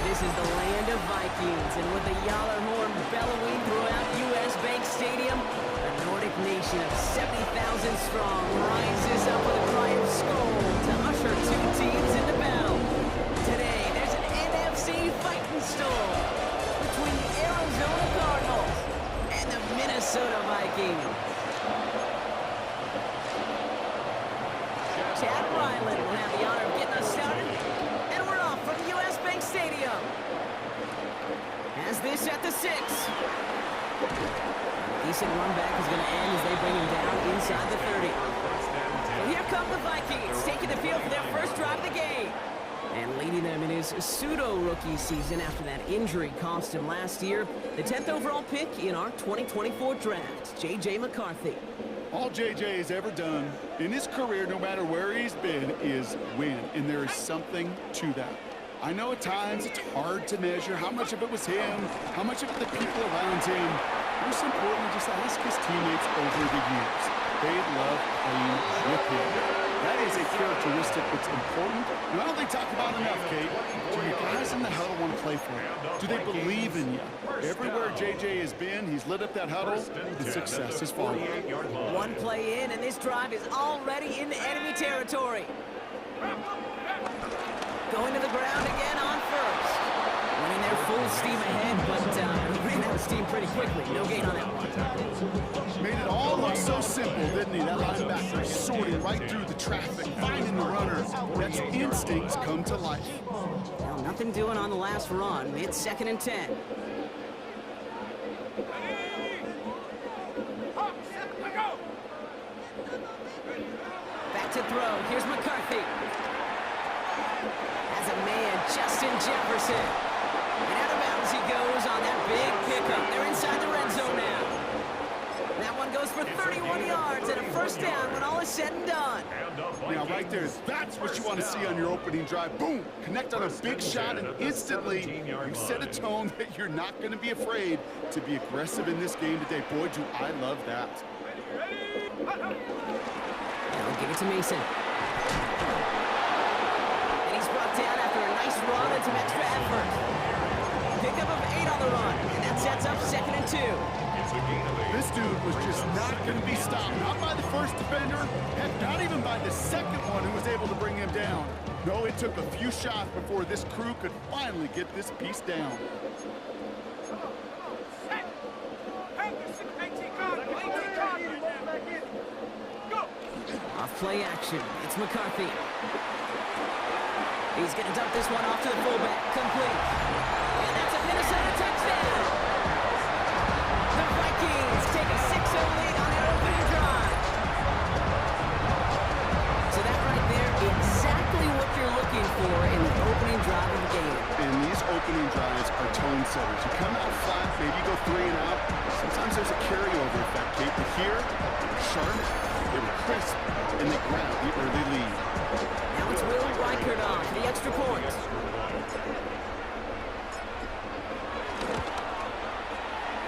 This is the land of Vikings, and with the Yaller horn bellowing throughout U.S. Bank Stadium, a Nordic nation of 70,000 strong rises up with a cry of Skol to usher two teams into battle. Today, there's an NFC fighting storm between the Arizona Cardinals and the Minnesota Vikings. Chad Ryland will have the honor of getting us started, and we're off from U.S. Bank Stadium. As this at the 6. Decent run back is going to end as they bring him down inside the 30. So here come the Vikings, taking the field for their first drive of the game. And leading them in his pseudo-rookie season after that injury cost him last year, the 10th overall pick in our 2024 draft, J.J. McCarthy. All J.J. has ever done in his career, no matter where he's been, is win. And there is something to that. I know at times it's hard to measure how much of it was him, how much of it the people around him. Most importantly, just ask his teammates over the years. They love playing with him. That is a characteristic that's important. Not only talk about enough, Kate, do you guys in the huddle want to play for him? Do they believe in you? Everywhere J.J. has been, he's lit up that huddle, and success is following. One play in, and this drive is already into enemy territory. Going to the ground again on first. Running their full steam ahead, but ran out of steam pretty quickly. No gain on that one. Made it all look so simple, didn't he? That linebacker sorting right through the traffic, finding the runners. That's instincts come to life. Well, nothing doing on the last run. It's 2nd and 10. Back to throw. Here's McCarthy. As a man, Justin Jefferson. And out of bounds he goes on that big pickup. They're inside the red zone now. That one goes for 31 yards and a first down when all is said and done. Now, right there, that's what you want to see on your opening drive. Boom! Connect on a big shot, and instantly you set a tone that you're not going to be afraid to be aggressive in this game today. Boy, do I love that. Now give it to Mason. And he's brought down after a nice run and some extra effort. Pickup of 8 on the run, and that sets up 2nd and 2. This dude was just not going to be stopped. Not by the first defender, heck, not even by the second one who was able to bring him down. No, it took a few shots before this crew could finally get this piece down. Off play action, it's McCarthy. He's going to dump this one off to the fullback, complete. And that's a Minnesota touchdown. The Vikings take a 6-0 lead on their opening drive. So that right there, exactly what you're looking for in the opening drive of the game. And these opening drives are tone setters. You come out flat, maybe you go 3 and out. Sometimes there's a carryover effect, Kate. But here, sharp, they were crisp, and they grabbed the early lead. Now it's Will Reichert on for the extra point.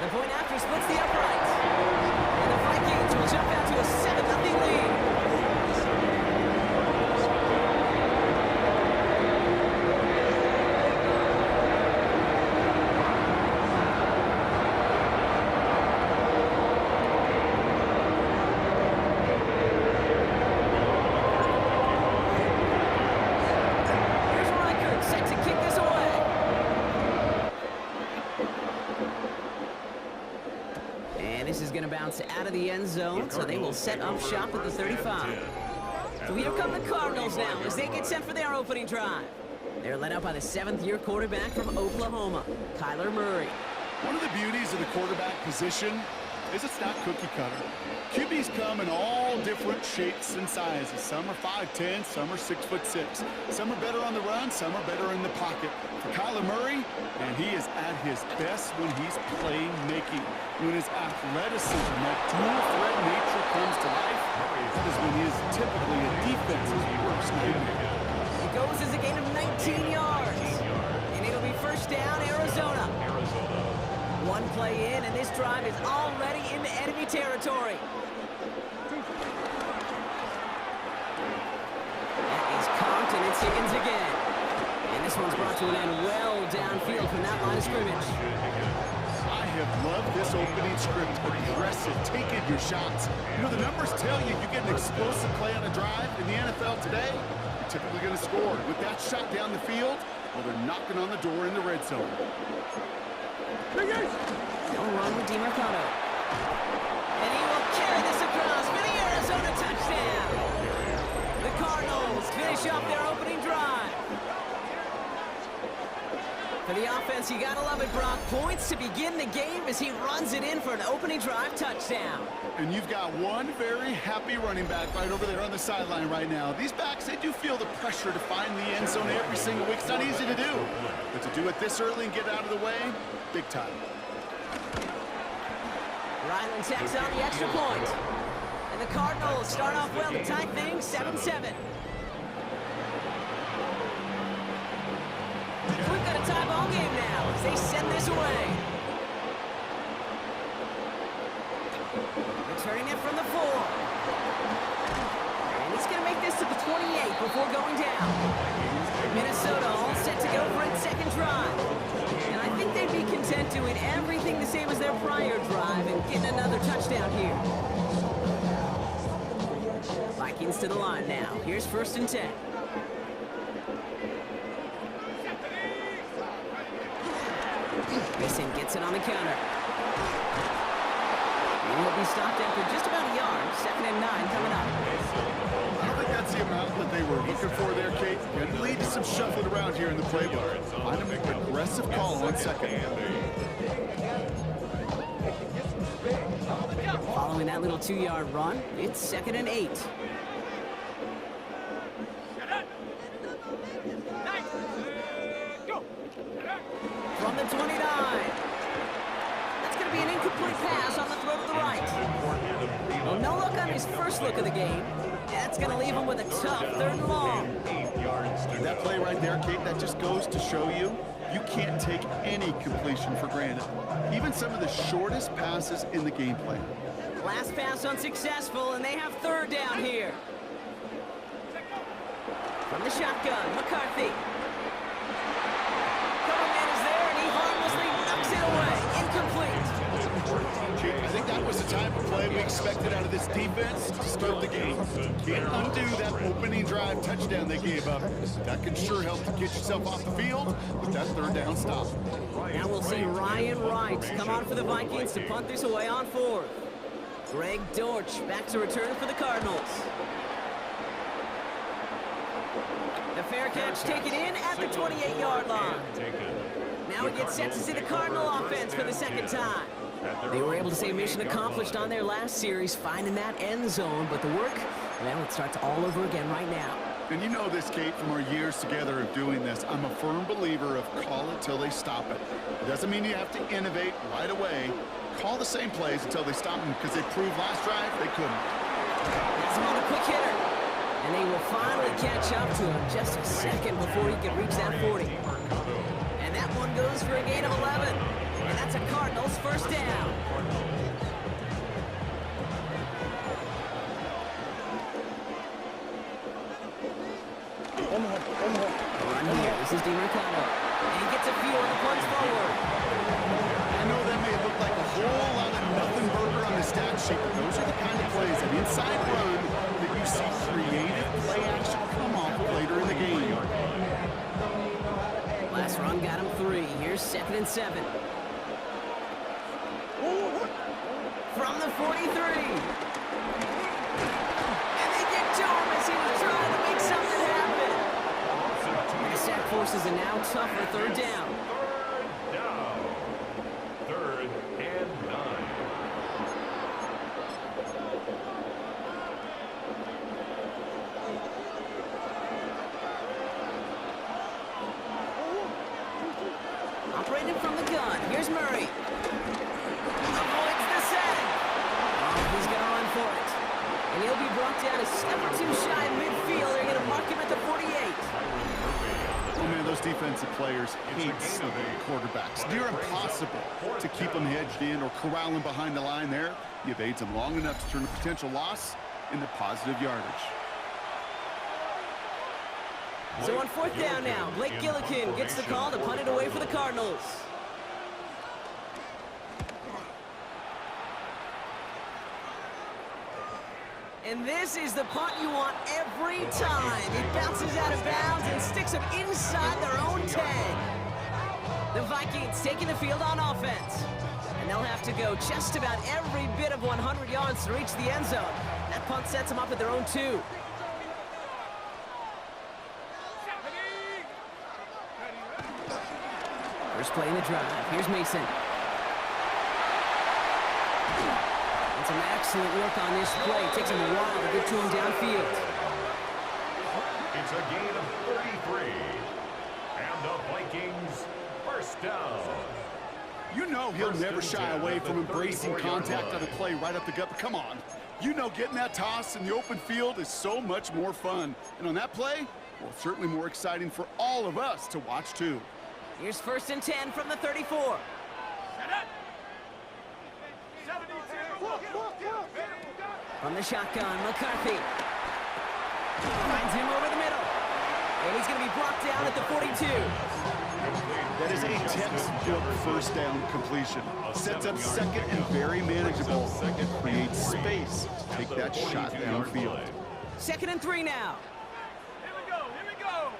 The point after splits the uprights. And the Vikings will jump out to a 7-0 lead. Out of the end zone, so they will set up shop at the 35. So here come the Cardinals now as they get set for their opening drive. They're led out by the 7th-year quarterback from Oklahoma, Kyler Murray. One of the beauties of the quarterback position is it's not cookie cutter. QBs come in all different shapes and sizes. Some are 5'10", some are 6'6". Some are better on the run, some are better in the pocket. For Kyler Murray, and he is at his best when he's playmaking. When his athleticism, that dual threat nature comes to life, that is when he is typically a defense's worst nightmare. He goes as a gain of 19 yards. And it'll be first down, Arizona. One play in, and this drive is already into enemy territory. That is Compton and Higgins again. And the this one's brought to an end well downfield from that line of scrimmage. I have loved this opening script. Aggressive, taking your shots. You know, the numbers tell you you get an explosive play on a drive in the NFL today, you're typically going to score. With that shot down the field, well, they're knocking on the door in the red zone. No run with DiMercado. And he will carry this across for the Arizona touchdown. The Cardinals finish off their opening drive. For the offense, you gotta love it, Brock. Points to begin the game as he runs it in for an opening drive touchdown. And you've got one very happy running back right over there on the sideline right now. These backs, they do feel the pressure to find the end zone every single week. It's not easy to do. But to do it this early and get out of the way, big time. Ryland tacks on the extra point. And the Cardinals start off well to tie things 7-7. We've got a tie ball game now as they send this away. Returning it from the 4. And he's going to make this to the 28 before going down. Minnesota all set to go for its second drive. And I think they'd be content doing everything the same as their prior drive and getting another touchdown here. Vikings to the line now. Here's 1st and 10. Mason gets it on the counter. And he'll be stopped after just about a yard. 2nd and 9 coming up. I don't think that's the amount that they were looking for there, Kate. Could lead to some shuffling around here in the playbook. Find a make an aggressive call on 2nd. Following that little 2-yard run, it's 2nd and 8. From the 29. That's going to be an incomplete pass on the throw to the right. Well, no look on his first look of the game. That's going to leave him with a tough 3rd and long. That play right there, Kate, that just goes to show you can't take any completion for granted. Even some of the shortest passes in the game plan. Last pass unsuccessful, and they have 3rd down here. From the shotgun, McCarthy. I think that was the type of play we expected out of this defense to start the game. Can't undo that opening drive touchdown they gave up. That can sure help to get yourself off the field with that 3rd down stop. Now we'll see Ryan Wright come on for the Vikings to punt this away on 4th. Greg Dortch back to return for the Cardinals. The fair catch taken in at the 28-yard line. Now we get set to see the Cardinal offense for the 2nd time. They were able to say mission accomplished on their last series, finding that end zone, but the work, well, it starts all over again right now. And you know this, Kate, from our years together of doing this, I'm a firm believer of call it till they stop it. It doesn't mean you have to innovate right away. Call the same plays until they stop them, because they proved last drive they couldn't. That's another quick hitter. And they will finally catch up to him just a second before he can reach that 40. And that one goes for a gain of 11. And that's a Cardinals 1st down. Run here. This is DiMercado. And he gets a few on the punch forward. I know that may look like a whole lot of nothing burger on the stat sheet, but those are the kind of plays, an inside run, that you see creative play action come off later in the game. Last run got him 3. Here's 2nd and 7. From the 43. And they get to him as he was trying to make something happen. The sack forces a now tougher 3rd down. 3rd and 9. Operating from the gun. Here's Murray. Avoids the sack. Oh, he's going to run for it. And he'll be brought down a step or 2 shy of midfield. They're going to mark him at the 48. Oh, man, those defensive players hate quarterbacks. Near impossible to keep them hedged in or corralling behind the line there. You evade them long enough to turn a potential loss into positive yardage. So on fourth down now, Blake Gillikin gets the call to punt it away for the Cardinals. And this is the punt you want every time. It bounces out of bounds and sticks them inside their own 10. The Vikings taking the field on offense. And they'll have to go just about every bit of 100 yards to reach the end zone. That punt sets them up at their own 2. First play in the drive. Here's Mason. And some excellent work on this play. It takes him a while to get to him downfield. It's a gain of 33. And the Vikings first down. You know he'll never shy away from embracing contact on a play right up the gut. But come on. You know getting that toss in the open field is so much more fun. And on that play, well, certainly more exciting for all of us to watch too. Here's first and 10 from the 34. From the shotgun, McCarthy. Finds him over the middle. And he's going to be brought down at the 42. That is a textbook first down completion. Sets up second and very manageable. Creates space to take that shot downfield. Second and 3 now. Here we go.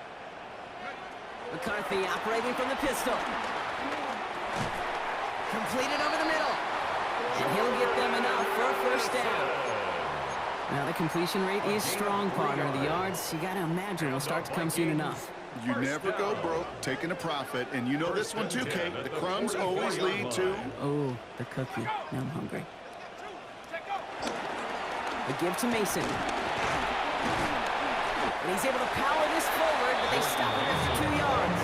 McCarthy operating from the pistol. Completed over the middle. And he'll get them enough for a first down. Now, the completion rate is strong, partner. The yards, you got to imagine, will start to come soon enough. You never go broke taking a profit, and you know this one too, Kate. The crumbs always lead to... Oh, the cookie. Now I'm hungry. The give to Mason. And he's able to power this forward, but they stop him after 2 yards.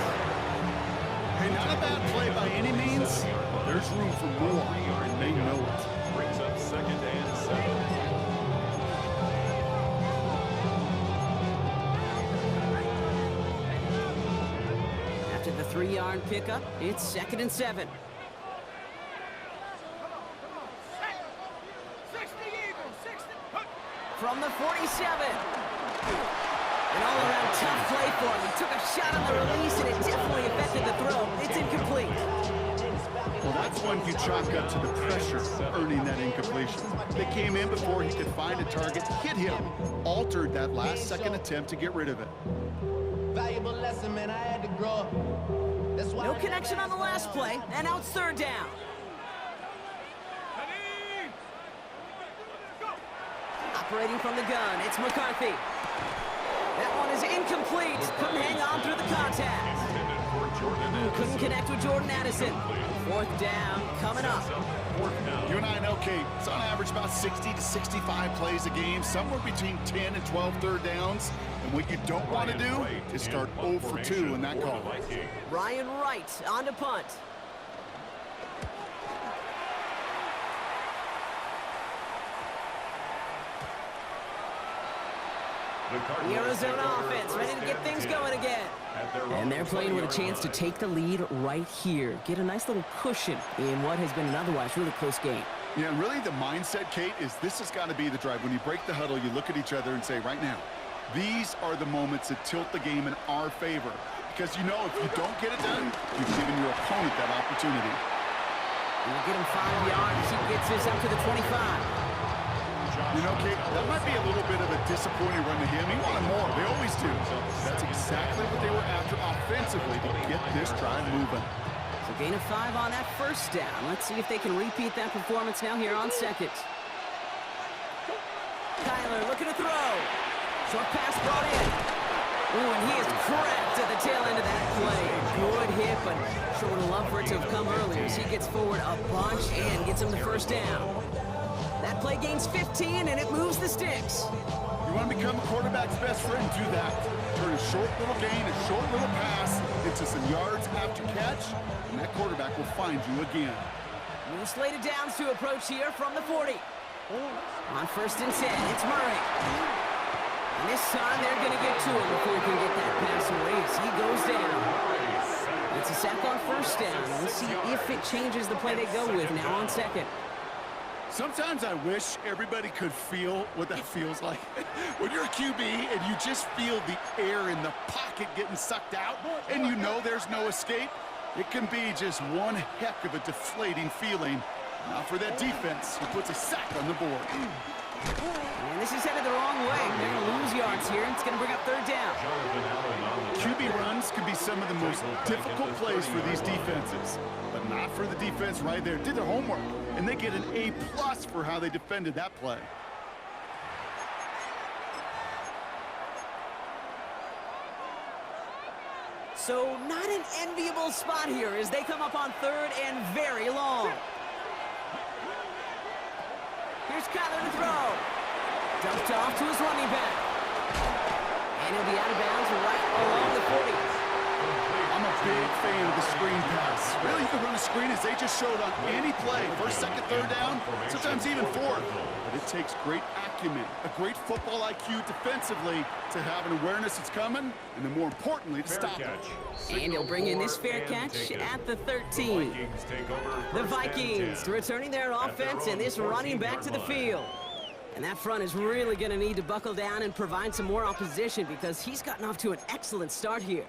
Hey, not a bad play by any means. There's room for more, and they know it. Brings up second and 7. After the 3-yard pickup, it's second and 7. From the 47. An all-around tough play for him. He took a shot on the release, and it definitely affected the throw. It's incomplete. Well, that's one you chalk up to the pressure earning that incompletion. They came in before he could find a target, hit him, altered that last-second attempt to get rid of it. Valuable lesson, man. I had to grow up. That's why No connection on the last play, and now it's third down. Operating from the gun, it's McCarthy. That one is incomplete. Couldn't hang on through the contact. Couldn't connect with Jordan Addison. Fourth down coming up. You and I know, Kate, it's on average about 60 to 65 plays a game, somewhere between 10 and 12 third downs. And what you don't want to do is start 0 for 2 in that call. Ryan Wright on to punt. The Arizona offense ready to get things going again. And they're playing with a chance to take the lead right here. Get a nice little cushion in what has been an otherwise really close game. Yeah, and really the mindset, Kate, is this has got to be the drive. When you break the huddle, you look at each other and say, right now, these are the moments that tilt the game in our favor. Because you know if you don't get it done, you've given your opponent that opportunity. And we'll get him 5 yards. He gets this up to the 25. You know, Kate, that might be a little bit of a disappointing run to him. He wanted more. They always do. That's exactly what they were after offensively to get this drive moving. So gain of 5 on that first down. Let's see if they can repeat that performance now here on second. Kyler looking to throw. Short pass brought in. Ooh, and he is cracked at the tail end of that play. Good hit, but sure would love for it to have come earlier as he gets forward a bunch and gets him the first down. That play gains 15, and it moves the sticks. You want to become a quarterback's best friend, do that. Turn a short little gain, a short little pass into some yards after catch, and that quarterback will find you again. New slated downs to approach here from the 40. On first and 10, it's Murray. And this time they're going to get to him before he can get that pass away as he goes down. It's a sack on first down. We'll see if it changes the play they go with now on second. Sometimes I wish everybody could feel what that feels like. When you're a QB and you just feel the air in the pocket getting sucked out and you know there's no escape, it can be just one heck of a deflating feeling. Now for that defense, who puts a sack on the board. And this is headed the wrong way. They're going to lose yards here. It's going to bring up third down. QB runs can be some of the most difficult plays for these defenses, but not for the defense right there. Did their homework, and they get an A+ for how they defended that play. So not an enviable spot here as they come up on third and very long. Here's Kyler to throw. Dumped off to his running back. And he'll be out of bounds right along the 40. I'm a big fan of the screen pass. Really, you can run a screen as they just showed on any play. First, second, third down, sometimes even fourth. But it takes great acumen, a great football IQ defensively to have an awareness it's coming, and then more importantly, to stop it. And he'll bring in this fair catch at the 13. The Vikings returning their offense and this running back to the field. And that front is really going to need to buckle down and provide some more opposition because he's gotten off to an excellent start here.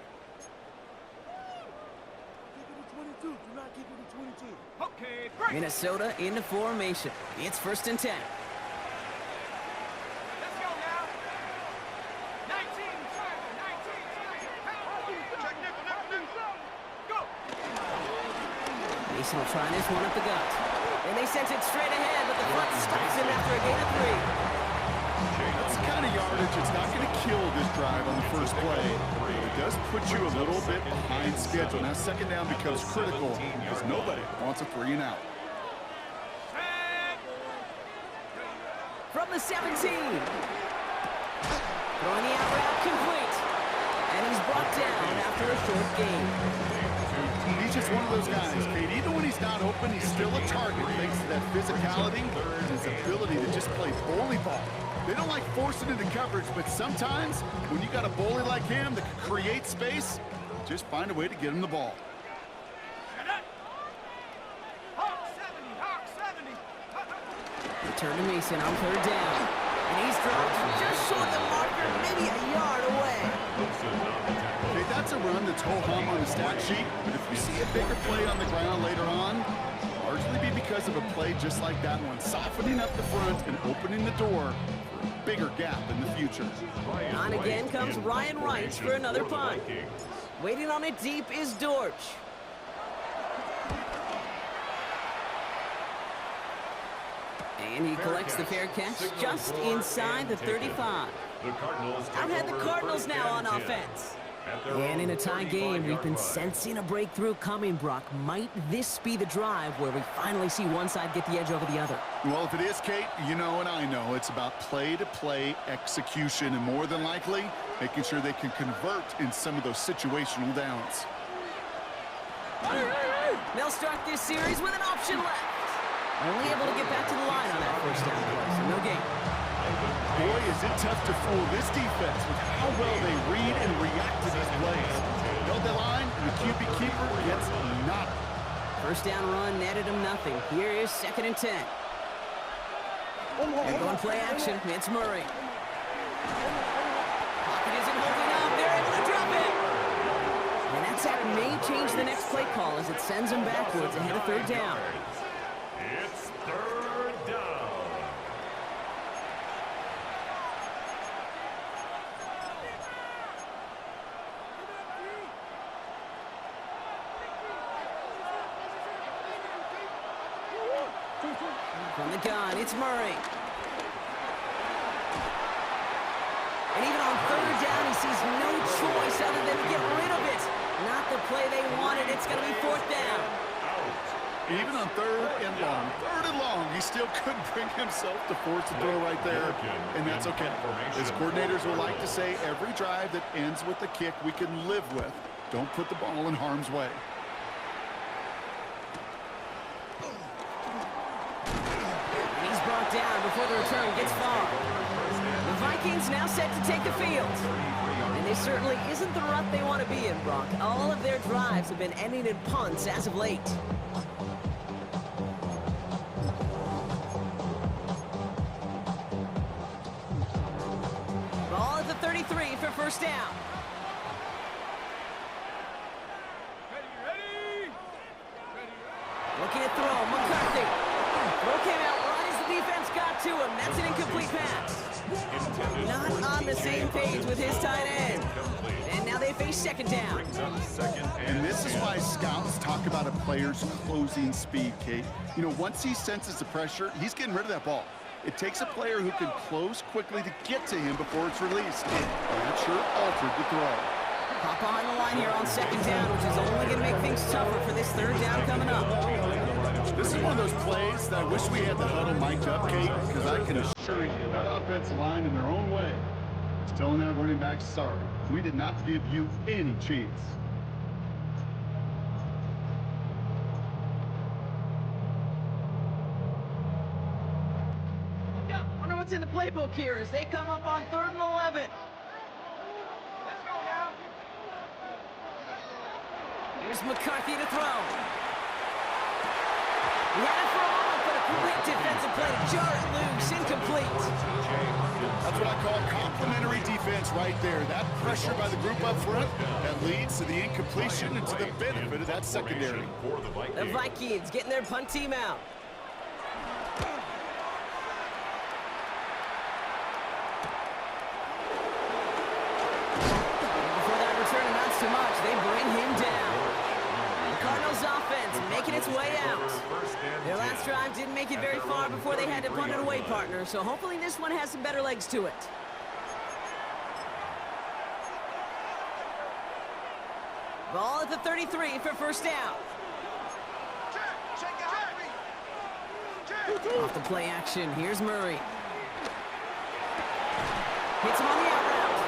Okay, great. Minnesota into formation. It's 1st and 10. Let's go now. 19, check nickel. Go. Mason will try this one up the gut. And they sent it straight ahead, but the front stops him after a gain of 3. That's the kind of yardage it's not going to kill this drive on the first play. It does put you a little bit behind schedule. Now second down becomes critical because nobody wants a 3 and out. From the 17. Throwing the out route complete. And he's brought down after a short gain. He's just one of those guys, Kate. Even when he's not open, he's still a target thanks to that physicality and his ability to just play bully ball. They don't like forcing into coverage, but sometimes when you got a bully like him that can create space, just find a way to get him the ball. Hawk 70. Return to Mason on third down. And he's dropped just short of the marker, maybe a yard away. Okay, that's a run that's ho-hum on the stat sheet, but if you see a bigger play on the ground later on, largely be because of a play just like that one, softening up the front and opening the door for a bigger gap in the future. On again comes Ryan Wright for another punt. Waiting on it deep is Dortch. And he collects the fair catch just inside the 35. Out had the Cardinals now on offense. And in a tie game, we've been sensing a breakthrough coming, Brock. Might this be the drive where we finally see one side get the edge over the other? Well, if it is, Kate, you know and I know it's about play-to-play execution and more than likely making sure they can convert in some of those situational downs. They'll start this series with an option left. Only able to get back to the line on that first down play, so no gain. Boy, is it tough to fool this defense with how well they read and react to these plays. Held the line, and the QB keeper gets nothing. First down run netted him nothing. Here is 2nd and 10. They're going play action. It's Murray. Pocket isn't holding up. They're able to drop it. And that sack may change the next play call as it sends him backwards ahead of third down. It's third down. From the gun, it's Murray. And even on third down, he sees no choice other than to get rid of it. Not the play they wanted. It's going to be 4th down. Even on third and long, he still couldn't bring himself to force the throw right there, and that's okay. As coordinators will like to say, every drive that ends with a kick we can live with. Don't put the ball in harm's way. He's brought down before the return gets far. The Vikings now set to take the field. And this certainly isn't the rut they want to be in, Brock. All of their drives have been ending in punts as of late. 33 for first down. Ready. Looking to throw, McCarthy. Throw came out right as the defense got to him. That's an incomplete pass. Not on the same page with his tight end. And now they face second down. And this is why scouts talk about a player's closing speed, Kate. You know, once he senses the pressure, he's getting rid of that ball. It takes a player who can close quickly to get to him before it's released. And that sure altered the throw. Hop behind the line here on second down, which is only going to make things tougher for this third down coming up. This is one of those plays that I wish we had the huddle mic'd up, Kate, because I can assure you that offensive line in their own way is telling that running back, sorry, we did not give you any chance. Yeah, wonder what's in the playbook here as they come up on 3rd and 11. Let's go now. Here's McCarthy to throw. He had it for a moment, but a quick defensive play to jar it loose, incomplete. That's what I call complimentary defense right there. That pressure by the group up front, that leads to the incompletion and to the benefit of that secondary. The Vikings getting their punt team out. Before that return amounts to much, they bring him down. The Cardinals offense making its way out. Their last drive didn't make it very far before they had to punt it away, partner, so hopefully this one has some better legs to it. Ball at the 33 for first down. Off the play action, here's Murray. Hits him on the out route.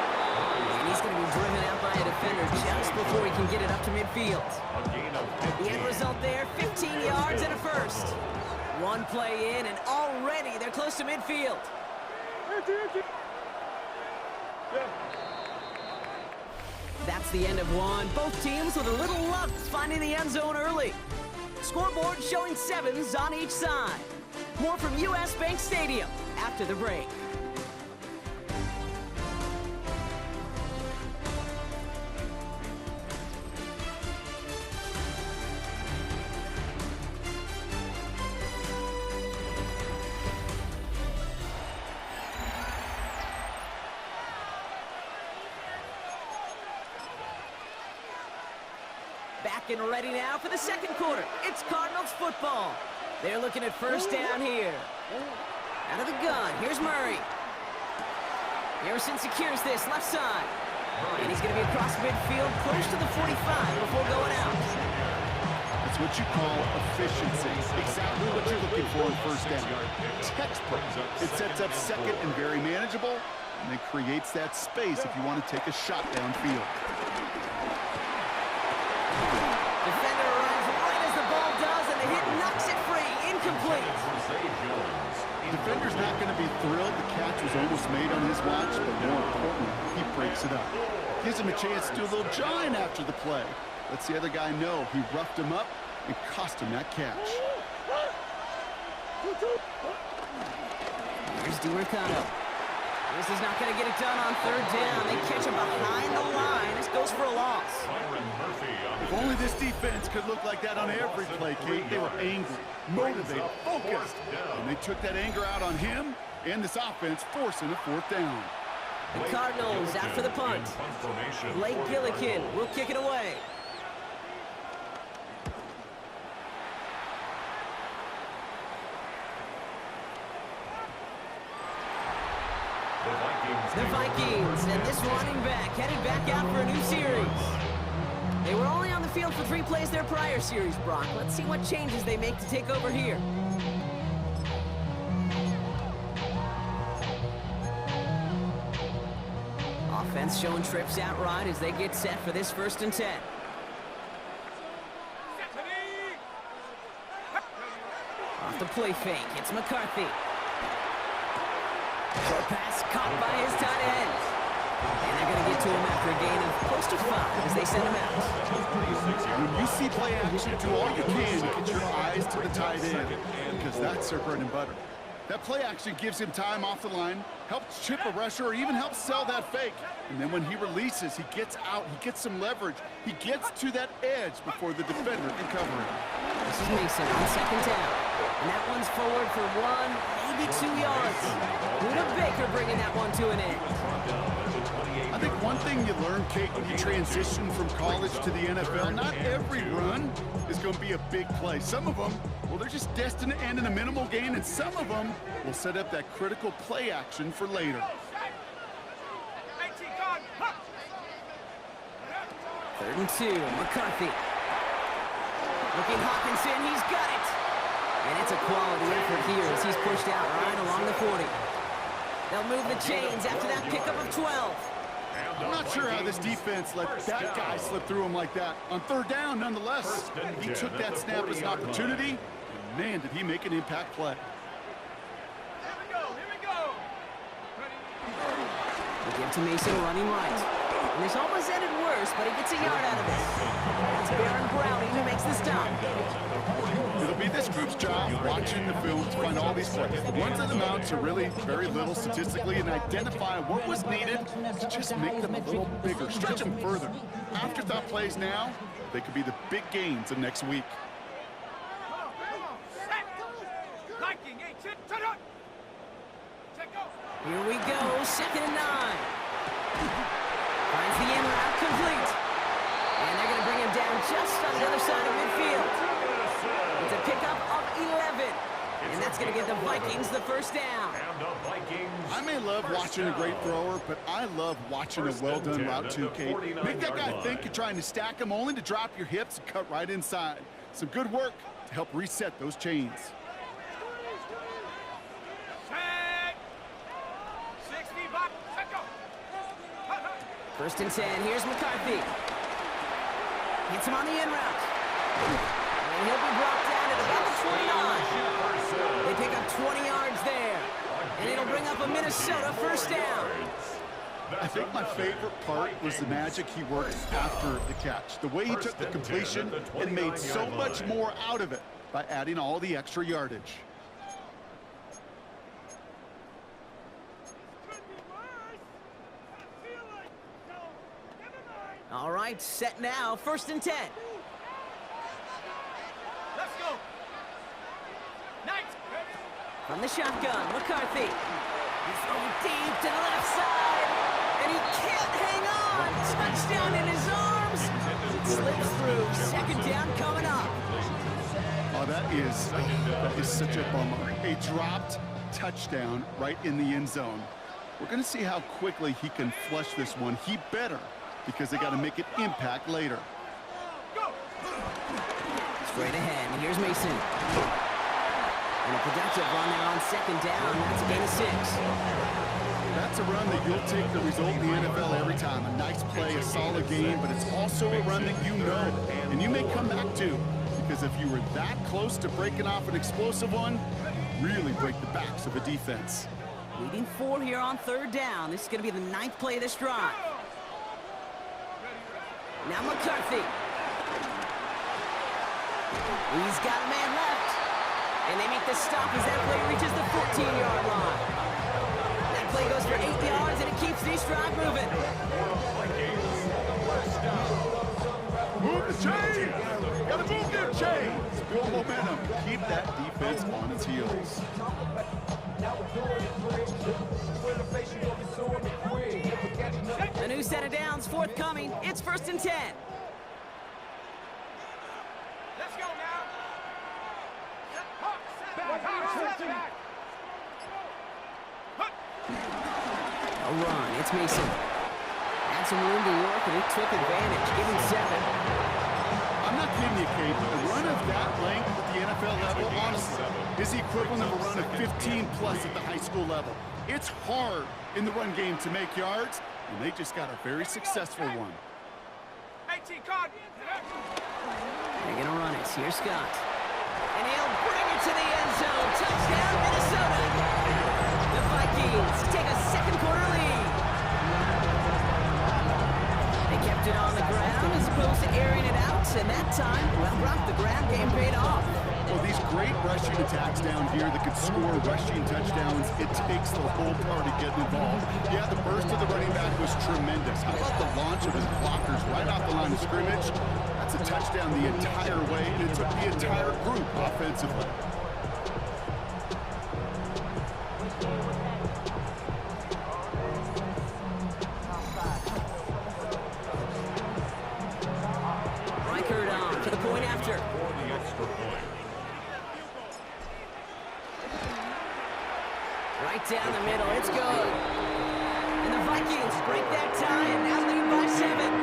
And he's going to be driven out by a defender just before he can get it up to midfield. The end result there, 15 yards and a first. One play in, and already they're close to midfield. That's the end of one. Both teams with a little luck finding the end zone early. Scoreboard showing 7s on each side. More from U.S. Bank Stadium after the break. Back and ready now for the second quarter. It's Cardinals football. They're looking at first down here. Out of the gun, here's Murray. Harrison secures this left side. And he's going to be across midfield, close to the 45 before going out. That's what you call efficiency. Exactly what you're looking for in first down. Textbook. It sets up second and very manageable, and it creates that space if you want to take a shot downfield. Defender arrives right as the ball does, and the hit knocks it free. Incomplete. Defender's not going to be thrilled the catch was almost made on his watch, but more importantly, he breaks it up. Gives him a chance to do a little jawing after the play. Lets the other guy know he roughed him up and cost him that catch. Here's DiRiccado. This is not going to get it done on third down. They catch him behind the line. This goes for a loss. If only this defense could look like that on every play, Kate. They were angry, motivated, focused. And they took that anger out on him and this offense, forcing a fourth down. The Cardinals after the punt. Blake Gillikin will kick it away. The Vikings, and this running back heading back out for a new series. They were only on the field for 3 plays their prior series, Brock. Let's see what changes they make to take over here. Offense showing trips out right as they get set for this 1st and 10. Off the play fake, it's McCarthy. Short pass caught by his tight end. And they're going to get to him after a gain of close to 5 as they send him out. When you see play action, do all you can to get your eyes to the tight end, because that's their bread and butter. That play action gives him time off the line, helps chip a rusher, or even helps sell that fake. And then when he releases, he gets out, he gets some leverage. He gets to that edge before the defender can cover him. This is Mason on second down. And that one's forward for 1, maybe 2 yards. Buda Baker bringing that one to an end. I think one thing you learn, Kate, when you transition from college to the NFL, not every run is going to be a big play. Some of them, well, they're just destined to end in a minimal gain, and some of them will set up that critical play action for later. Third and 2, McCarthy. Looking Hawkinson, he's got it. And it's a quality effort here as he's pushed out right along the 40. They'll move the chains after that pickup of 12. I'm not sure how this defense let that guy slip through him like that. On third down, nonetheless, he took that snap as an opportunity, and man, did he make an impact play. Here we go. They give to Mason running right. And this almost ended worse, but he gets a yard out of it. It's Baron Browning who makes the stop. It'll be this group's job watching the film to find all these plays. The ones that amount to really very little statistically and identify what was needed to just make them a little bigger, stretch them further. Afterthought plays now, they could be the big gains of next week. Here we go, second and 9. Finds the in route complete. And they're going to bring him down just on the other side of midfield. It's a pickup of 11. And that's going to give the Vikings the first down. I may love watching a great thrower, but I love watching a well-done route too, Kate. Make that guy think you're trying to stack him only to drop your hips and cut right inside. Some good work to help reset those chains. First and 10, here's McCarthy. Hits him on the in route. And he'll be brought down at about the 29. They pick up 20 yards there. And it'll bring up a Minnesota first down. I think my favorite part was the magic he worked after the catch. The way he took the completion and made so much more out of it by adding all the extra yardage. All right, set now, first and 10. Let's go. Nice. From the shotgun, McCarthy. He's going deep to the left side, and he can't hang on. Touchdown in his arms. Slips through, second down coming up. Oh, that is such a bummer. A dropped touchdown right in the end zone. We're going to see how quickly he can flush this one. He better, because they got to make it impact later. Straight ahead, and here's Mason. And a productive run now on second down. That's a gain of 6. That's a run that you'll take the result in the NFL every time. A nice play, a solid game, but it's also a run that you know, and you may come back to, because if you were that close to breaking off an explosive one, really break the backs of a defense. Leading 4 here on third down. This is going to be the 9th play of this drive. Now McCarthy. He's got a man left. And they make the stop as that play reaches the 14-yard line. That play goes for 8 yards, and it keeps this drive moving. Move the chains! Gotta move them chains! Build momentum. Keep that defense on its heels. A new set of downs forthcoming. It's first and 10. Let's go now. A run. It's Mason. Had some room to work, and he took advantage, giving 7. I'm not kidding you, Kate. A run of that length at the NFL level, honestly, is the equivalent of a run of 15-plus at the high school level. It's hard in the run game to make yards, and they just got a very successful one. They're going to run it. Here's Scott. And he'll bring it to the end zone. Touchdown, Minnesota. The Vikings take a second-quarter lead. They kept it on the ground as opposed to airing it out, and that time, well, Brock, the ground game paid off. Well, these great rushing attacks down here that could score rushing touchdowns, it takes the whole party getting involved. Yeah, the burst of the running back was tremendous. How about the launch of his blockers right off the line of scrimmage? That's a touchdown the entire way, and it took the entire group offensively. To the point after. For the extra point. Right down the middle. It's good. And the Vikings break that tie and now lead by 7.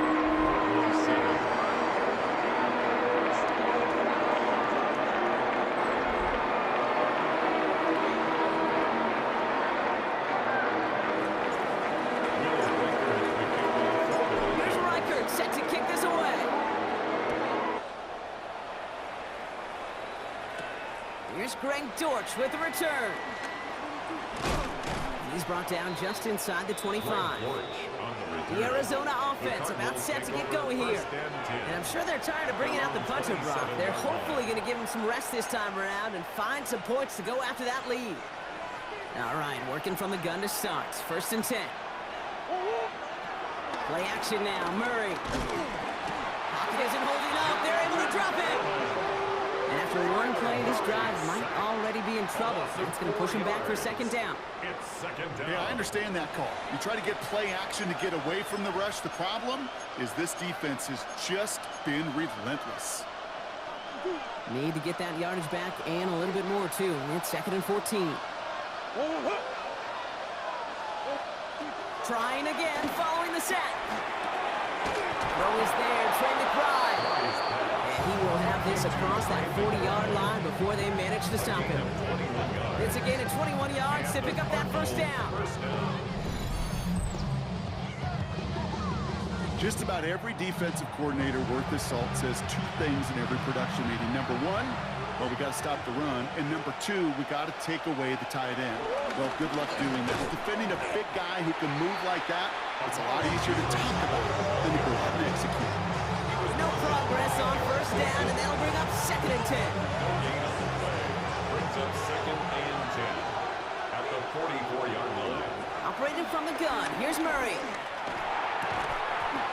Set to kick this away. Here's Greg Dortch with the return. He's brought down just inside the 25. The Arizona offense about set to get going here. And I'm sure they're tired of bringing out the punter, Brock. They're hopefully going to give him some rest this time around and find some points to go after that lead. All right, working from the gun to start. 1st and 10. Play action now, Murray. Pocket isn't holding up. They're able to drop it. And after one play, this drive might already be in trouble. It's going to push him back for 2nd down. It's 2nd down. Yeah, I understand that call. You try to get play action to get away from the rush. The problem is this defense has just been relentless. Need to get that yardage back and a little bit more, too. It's 2nd and 14. Trying again, following the sack. Throw is there, Trey McBride. And he will have this across that 40-yard line before they manage to stop him. It's a gain of 21 yards to pick up that 1st down. Just about every defensive coordinator worth his salt says 2 things in every production meeting. Number 1, well, we got to stop the run. And number 2, we got to take away the tight end. Well, good luck doing that. Defending a big guy who can move like that, it's a lot easier to talk about than to go out and execute. No progress on 1st down, and that'll bring up 2nd and 10. Brings up 2nd and 10 at the 44-yard line. Operating from the gun, here's Murray.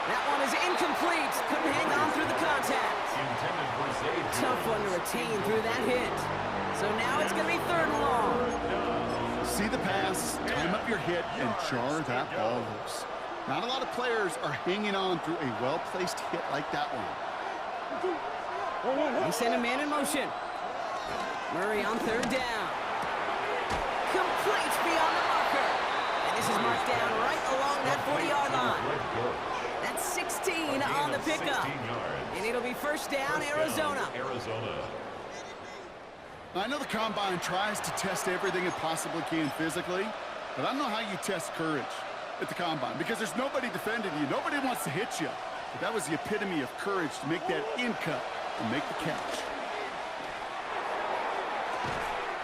That one is incomplete. Couldn't hang on through the contact. Intended for safety. Tough one to retain through that hit. So now it's going to be 3rd and long. See the pass, time up your hit, and jar that ball loose. Not a lot of players are hanging on through a well-placed hit like that one. They send a man in motion. Murray on 3rd down. Complete beyond the marker. And this is marked down right along that 40-yard line. That's 16 on the pickup. And it'll be 1st down, Arizona. I know the Combine tries to test everything it possibly can physically, but I don't know how you test courage at the Combine because there's nobody defending you. Nobody wants to hit you. But that was the epitome of courage to make that in cut and make the catch.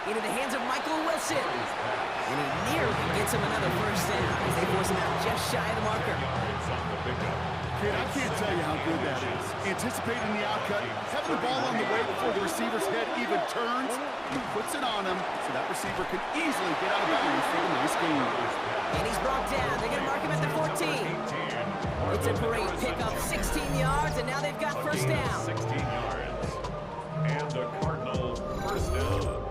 Into the hands of Michael Wilson. And he nearly gets him another 1st down as they force him out just shy of the marker. Kid, I can't tell you how good that is. Anticipating the outcut, having the ball on the way before the receiver's head even turns, and puts it on him so that receiver can easily get out of bounds for a nice gain. And he's brought down. They're going to mark him at the 14. It's a great pickup, 16 yards, and now they've got 1st down. 16 yards. And the Cardinals 1st down.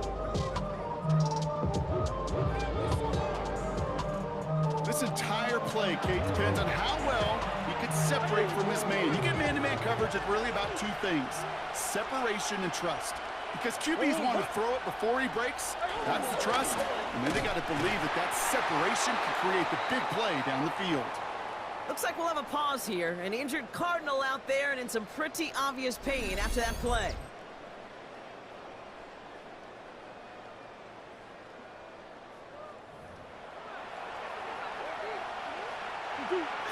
This entire play, Kate, depends on how well he can separate from his man. You get man-to-man coverage, it's really about 2 things, separation and trust. Because QBs want to throw it before he breaks, that's the trust, and then they got to believe that that separation can create the big play down the field. Looks like we'll have a pause here. An injured Cardinal out there and in some pretty obvious pain after that play.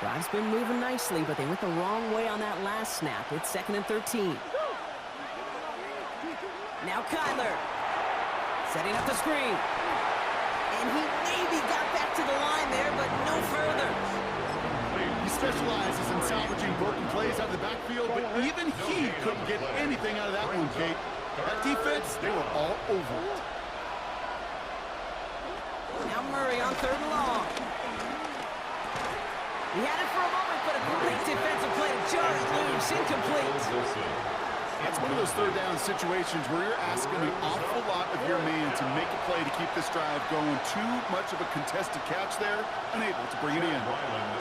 Drive's been moving nicely, but they went the wrong way on that last snap. It's 2nd and 13. Now Kyler. Setting up the screen. And he maybe got back to the line there, but no further. He specializes in salvaging broken plays out of the backfield, but even he couldn't get anything out of that one, Kate. That defense, they were all over it. Now Murray on 3rd and long. He had it for a moment, but a great defensive play to jar it loose, incomplete. That's one of those 3rd down situations where you're asking an awful lot of your man to make a play to keep this drive going. Too much of a contested catch there, unable to bring it in.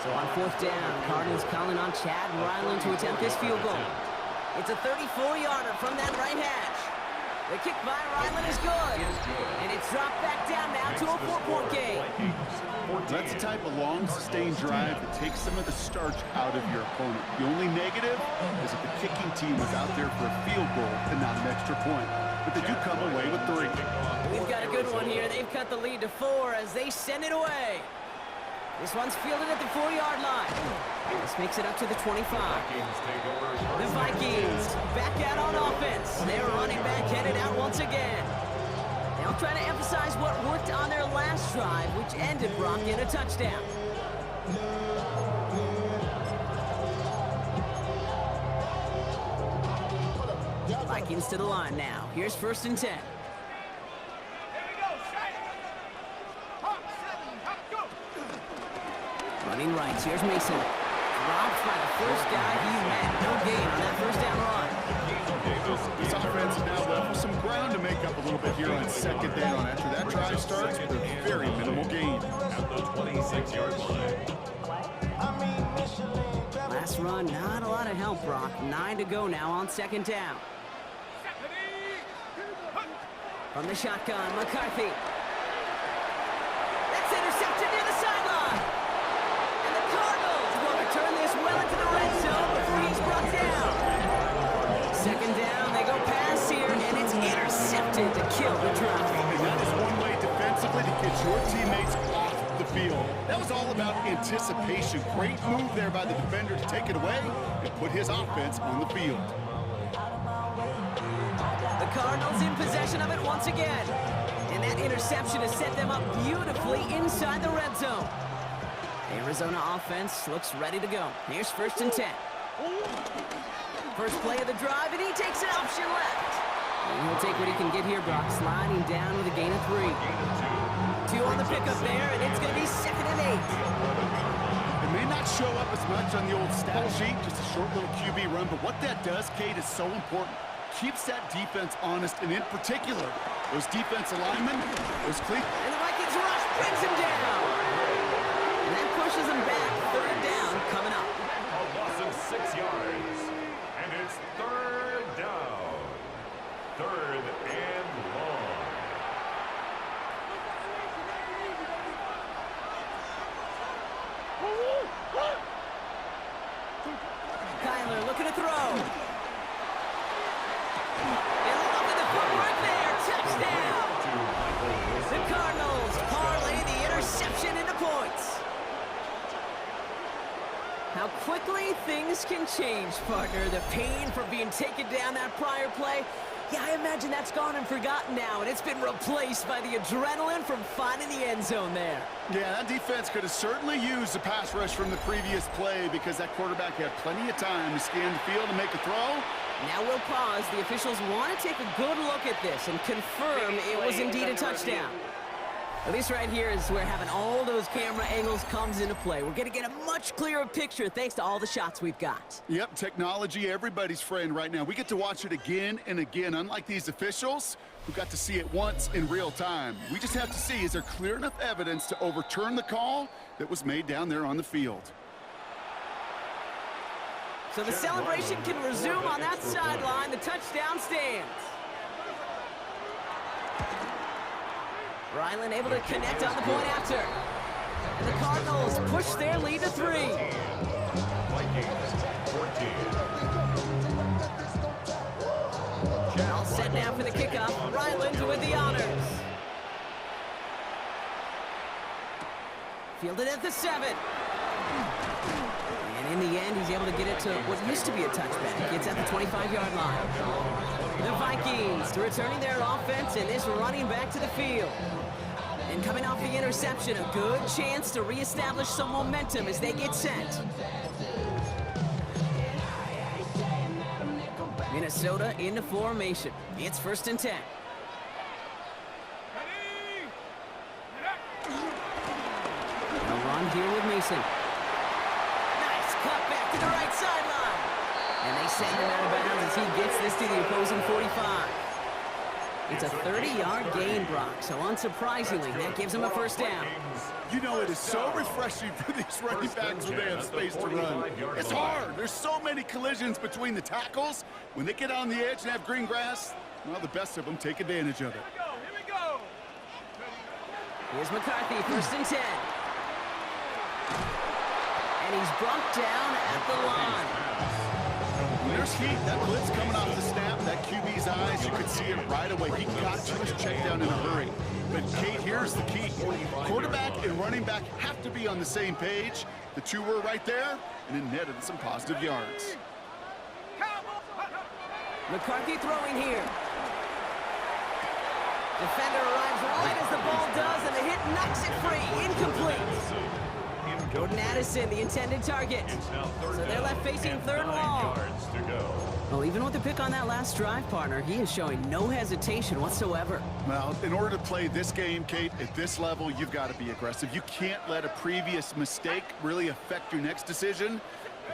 So on 4th down, Cardinals calling on Chad Ryland to attempt this field goal. It's a 34-yarder from that right hash. The kick by Ryland is good. And it's dropped back down now to a 4-point game. That's the type of long, sustained drive that takes some of the starch out of your opponent. The only negative is that the kicking team was out there for a field goal and not an extra point. But they do come away with 3. We've got a good one here. They've cut the lead to 4 as they send it away. This one's fielded at the 4-yard line. This makes it up to the 25. The Vikings back out on offense. Their running back headed out once again. They'll try to emphasize what worked on their last drive, which ended Brock in a touchdown. Vikings to the line now. Here's 1st and 10. Here we go, straight. Hop, 7, hop, go. Running right. Here's Mason. Dropped by the first guy he met. No gain on that 1st down run. This offense is now left with some ground to make up a little bit here on 2nd down. After that drive starts with a very minimal gain. At the 26-yard line. Last run, not a lot of help, Brock. 9 to go now on 2nd down. From the shotgun, McCarthy. That's intercepted near the sideline. And the Cardinals will return this well into the red zone before he's brought down. 2nd down, they go pass here, and it's intercepted to kill the drive. And that is one way defensively to get your teammates off the field. That was all about anticipation. Great move there by the defender to take it away and put his offense on the field. The Cardinals in possession of it once again. And that interception has set them up beautifully inside the red zone. Arizona offense looks ready to go. Here's 1st and 10. First play of the drive, and he takes an option left. And he'll take what he can get here, Brock. Sliding down with a gain of 3. 2 on the pickup there, and it's going to be 2nd and 8. It may not show up as much on the old stat sheet, just a short little QB run, but what that does, Kate, is so important. Keeps that defense honest, and in particular, those defense linemen, those cleats. And the Vikings rush brings him down. And that pushes him back. 3rd down coming up. A loss of 6 yards. And it's 3rd down. 3rd and long. Kyler looking to throw. And loving the footwork there. Touchdown. The Cardinals parlay the interception into points. How quickly things can change, partner. The pain for being taken down that prior play, yeah, I imagine that's gone and forgotten now, and it's been replaced by the adrenaline from finding the end zone there. Yeah, that defense could have certainly used the pass rush from the previous play because that quarterback had plenty of time to scan the field and make a throw. Now we'll pause. The officials want to take a good look at this and confirm it was indeed a touchdown. At least right here is where having all those camera angles comes into play. We're going to get a much clearer picture thanks to all the shots we've got. Yep, technology, everybody's friend right now. We get to watch it again and again, unlike these officials who got to see it once in real time. We just have to see, is there clear enough evidence to overturn the call that was made down there on the field? So the celebration can resume on that sideline. The touchdown stands. Ryland able to connect on the point after. And the Cardinals push their lead to 3. Vikings 14. All set now for the kickoff. Ryland with the honors. Fielded at the 7. And in the end, he's able to get it to what used to be a touchback. It's at the 25-yard line. The Vikings returning their offense and is running back to the field. And coming off the interception, a good chance to reestablish some momentum as they get set. Minnesota into formation. It's 1st and 10. Ready? A run here with Mason. Nice cut back to the right sideline. And they send him out of bounds as he gets this to the opposing 45. It's a 30-yard gain, Brock, so unsurprisingly, that gives him a 1st down. You know, it is so refreshing for these running backs when they have space to run. It's hard. There's so many collisions between the tackles. When they get on the edge and have green grass, well, the best of them take advantage of it. Here we go. Here's McCarthy, 1st and 10. And he's brought down at the line. When there's heat, that blitz coming off the snap, that QB's eyes, you could see it right away. He got to his check down in a hurry. But, Kate, here's the key. Quarterback and running back have to be on the same page. The two were right there, and it netted some positive yards. McCarthy throwing here. Defender arrives right as the ball does, and the hit knocks it free. Incomplete. Jordan Addison, the intended target. So they're left facing 3rd and long. Well, even with the pick on that last drive, partner, he is showing no hesitation whatsoever. Well, in order to play this game, Kate, at this level, you've got to be aggressive. You can't let a previous mistake really affect your next decision.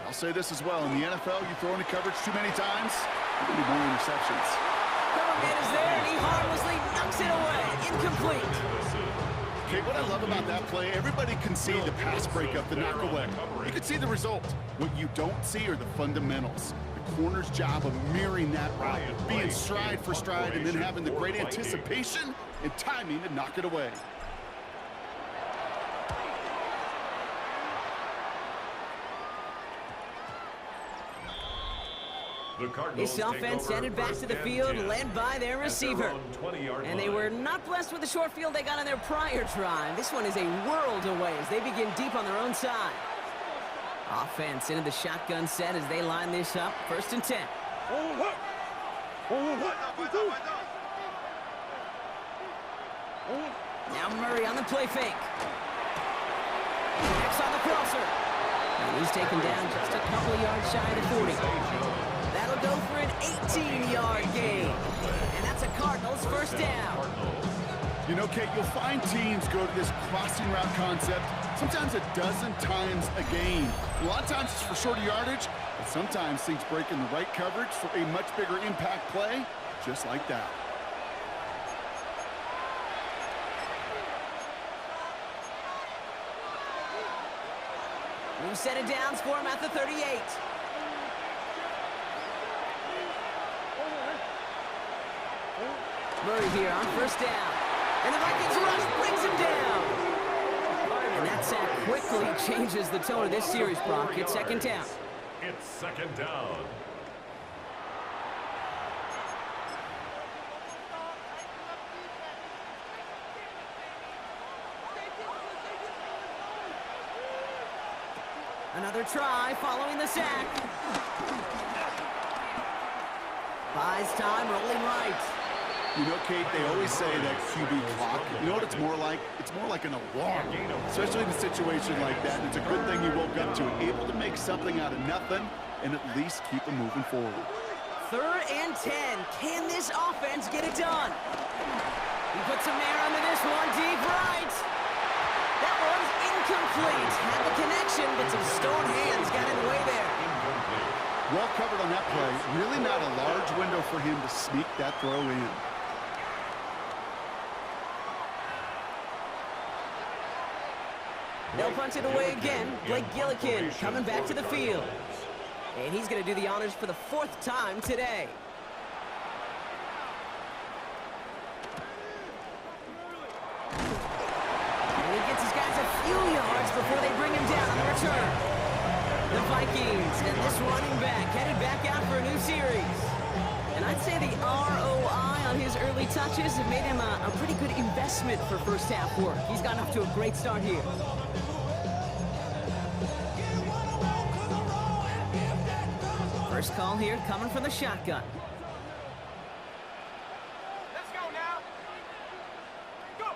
I'll say this as well. In the NFL, you throw into coverage too many times, you're going to be more interceptions. Coverman is there, and he harmlessly knocks it away. Incomplete. Okay, what I love about that play, everybody can see the pass breakup, the knockaway. You can see the result. What you don't see are the fundamentals. The corner's job of mirroring that route, being stride for stride, and then having the great anticipation and timing to knock it away. This offense headed back to the field, led by their receiver. And they were not blessed with the short field they got on their prior drive. This one is a world away as they begin deep on their own side. Offense into the shotgun set as they line this up. 1st and 10. Now Murray on the play fake. Next on the crosser. And he's taken down just a couple of yards shy of the 40. That'll go for an 18-yard gain. And that's a Cardinals 1st down. You know, Kate, you'll find teams go to this crossing route concept sometimes a dozen times a game. A lot of times it's for shorter yardage, but sometimes things break in the right coverage for a much bigger impact play, just like that. New set of downs for him at the 38. Murray here on 1st down. And the Vikings rush brings him down. And that sack quickly changes the tone of this series, Brock. It's 2nd down. It's 2nd down. Another try following the sack. Buys time, rolling right. You know, Kate, they always say that QB clock, you know what it's more like? It's more like an alarm, especially in a situation like that. It's a good thing you woke up to it, able to make something out of nothing and at least keep them moving forward. 3rd and 10. Can this offense get it done? He puts some air under this one, deep right. That one's incomplete. Had the connection, but some stone hands got in the way there. Well covered on that play. Really not a large window for him to sneak that throw in. They'll punch it away again. Blake Gillikin coming back to the field. And he's going to do the honors for the 4th time today. And he gets his guys a few yards before they bring him down on the return. The Vikings and this running back headed back out for a new series. And I'd say the ROI on his early touches have made him a pretty good investment for 1st half work. He's gotten off to a great start here. First call here coming from the shotgun. Let's go now. Go.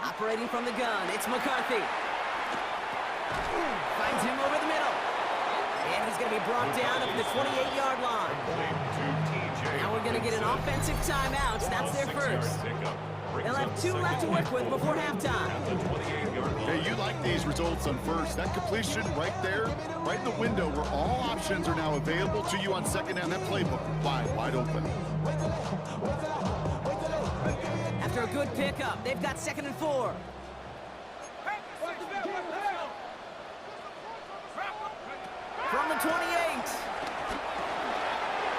Operating from the gun, it's McCarthy. Finds him over the middle. And he's going to be brought down at the 28-yard line. get an offensive timeout. That's their first. They'll have 2 left to work with before halftime. Hey, you like these results on first. That completion right there, right in the window where all options are now available to you on second down. That playbook wide open. After a good pickup, they've got 2nd and 4. From the 28.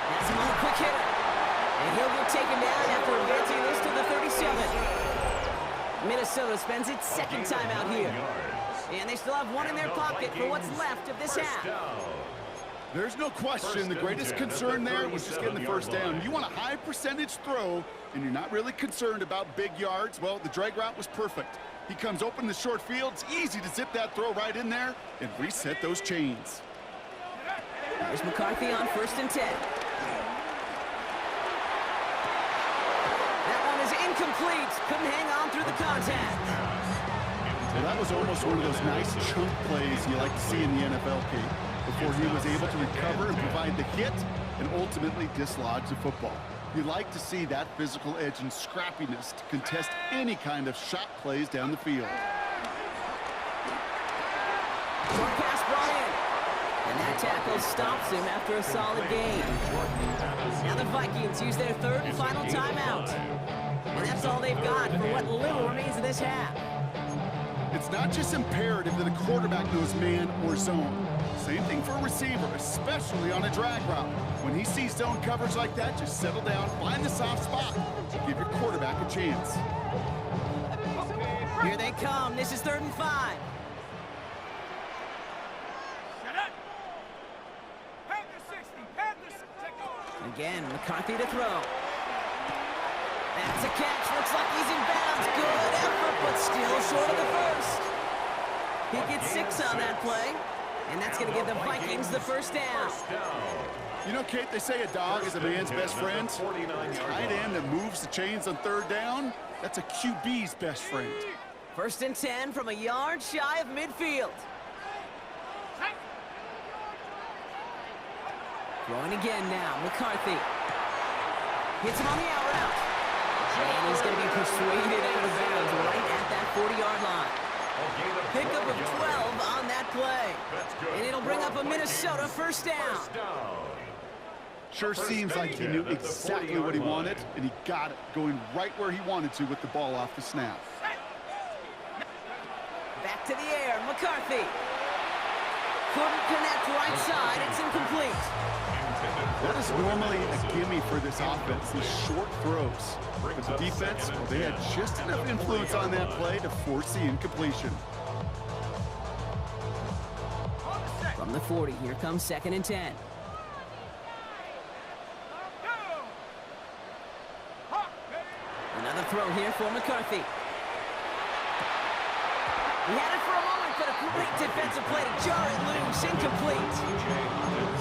That's another quick hitter. And he'll get taken down after advancing this to the 37. Minnesota spends its 2nd timeout here. And they still have 1 in their pocket for what's left of this half. There's no question the greatest concern there was just getting the first down. You want a high percentage throw, and you're not really concerned about big yards. Well, the drag route was perfect. He comes open in the short field. It's easy to zip that throw right in there and reset those chains. There's McCarthy on 1st and 10. That one is incomplete. Couldn't hang on through the contact. Well, that was almost one of those nice chunk plays you like to see in the NFL, Kate, before he was able to recover and provide the hit and ultimately dislodge the football. You like to see that physical edge and scrappiness to contest any kind of shot plays down the field. Short pass brought in. And that tackle stops him after a solid gain. Now the Vikings use their 3rd and final timeout. And that's all they've got for what little remains of this half. It's not just imperative that a quarterback knows man or zone. Same thing for a receiver, especially on a drag route. When he sees zone coverage like that, just settle down, find the soft spot, give your quarterback a chance. Here they come. This is 3rd and 5. Again, McCarthy to throw. That's a catch. Looks like he's in bounds. Good effort, but still short of the first. He gets 6 on that play, and that's going to give the Vikings the first down. You know, Kate, they say a dog is a man's best friend. Tight end that moves the chains on 3rd down, that's a QB's best friend. 1st and 10 from a yard shy of midfield. Throwing again now, McCarthy. Hits him on the out route. And he's going to be persuaded out of bounds right at that 40-yard line. Pickup of 12 on that play. And it'll bring up a Minnesota first down. Sure seems like he knew exactly what he wanted, and he got it, going right where he wanted to with the ball off the snap. Back to the air, McCarthy. Couldn't connect right side, it's incomplete. That is normally a gimme for this offense, these short throws. But the defense, well, they had just enough influence on that play to force the incompletion. From the 40, here comes 2nd and 10. Another throw here for McCarthy. He had it for a moment, but a great defensive play to jar it loose, incomplete.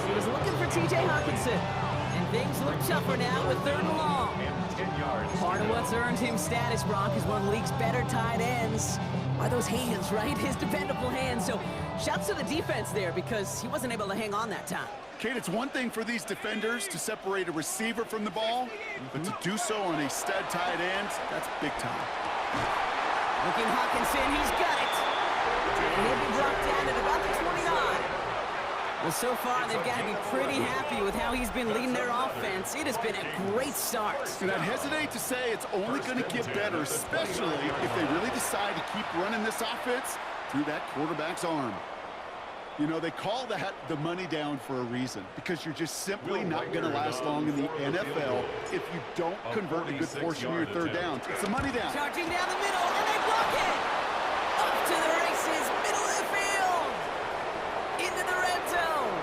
He was looking for T.J. Hawkinson, and things look tougher now with 3rd and long. Part of what's earned him status, Brock, is one of the league's better tight ends. Are those hands, right? His dependable hands. So shouts to the defense there because he wasn't able to hang on that time. Kate, it's one thing for these defenders to separate a receiver from the ball, but to do so on a stud tight end, that's big time. Looking Hawkinson, he's got it. And he'll be brought down at about the 29. Well, so far, they've got to be pretty happy with how he's been leading their offense. It has been a great start. And I'd hesitate to say it's only going to get better, especially if they really decide to keep running this offense through that quarterback's arm. You know, they call that the money down for a reason, because you're just simply not going to last long in the NFL if you don't convert a good portion of your 3rd downs. It's the money down. Charging down the middle, and they block it. Up to the races, middle of the field. Into the red zone.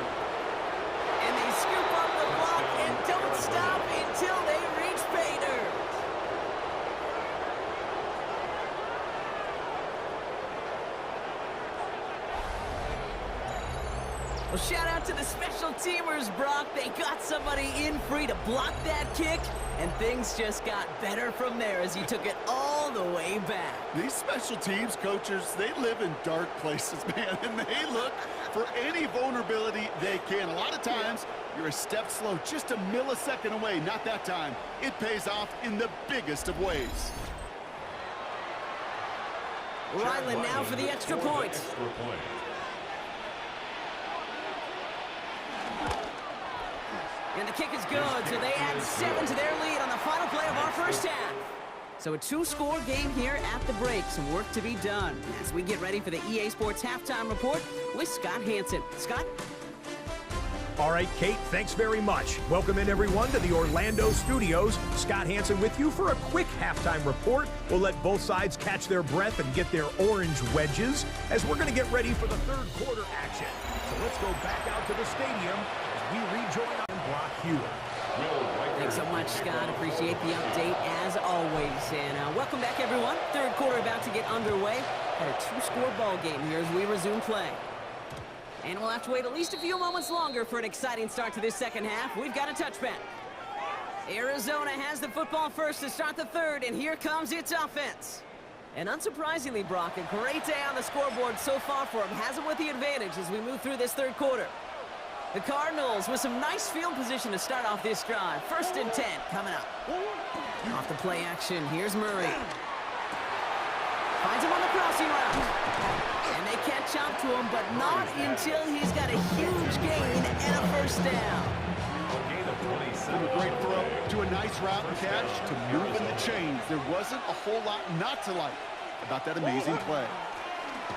And they scoop up the block and don't stop until they reach pay dirt. Well, shout out to the special teamers, Brock. They got somebody in free to block that kick, and things just got better from there as he took it all the way back. These special teams coaches, they live in dark places, man, and they look for any vulnerability they can. A lot of times, you're a step slow, just a millisecond away. Not that time. It pays off in the biggest of ways. Ryland now for the extra point. And the kick is good, so they add 7 to their lead on the final play of our first half. So a 2-score game here at the break. Some work to be done as we get ready for the EA Sports Halftime Report with Scott Hansen. Scott? All right, Kate, thanks very much. Welcome in, everyone, to the Orlando studios. Scott Hansen with you for a quick halftime report. We'll let both sides catch their breath and get their orange wedges as we're going to get ready for the third quarter action. So let's go back out to the stadium as we rejoin Brock Hewitt. Thanks so much, Scott. Appreciate the update as always. And welcome back, everyone. Third quarter about to get underway. Got a 2-score ball game here as we resume play. And we'll have to wait at least a few moments longer for an exciting start to this second half. We've got a touchback. Arizona has the football first to start the third, and here comes its offense. And unsurprisingly, Brock, a great day on the scoreboard so far for him. Has it with the advantage as we move through this third quarter. The Cardinals with some nice field position to start off this drive. 1st and 10 coming up. Off the play action, here's Murray. Finds him on the crossing route. And they catch up to him, but not until he's got a huge gain and a first down. From a great throw to a nice route and catch to moving the chains. There wasn't a whole lot not to like about that amazing play.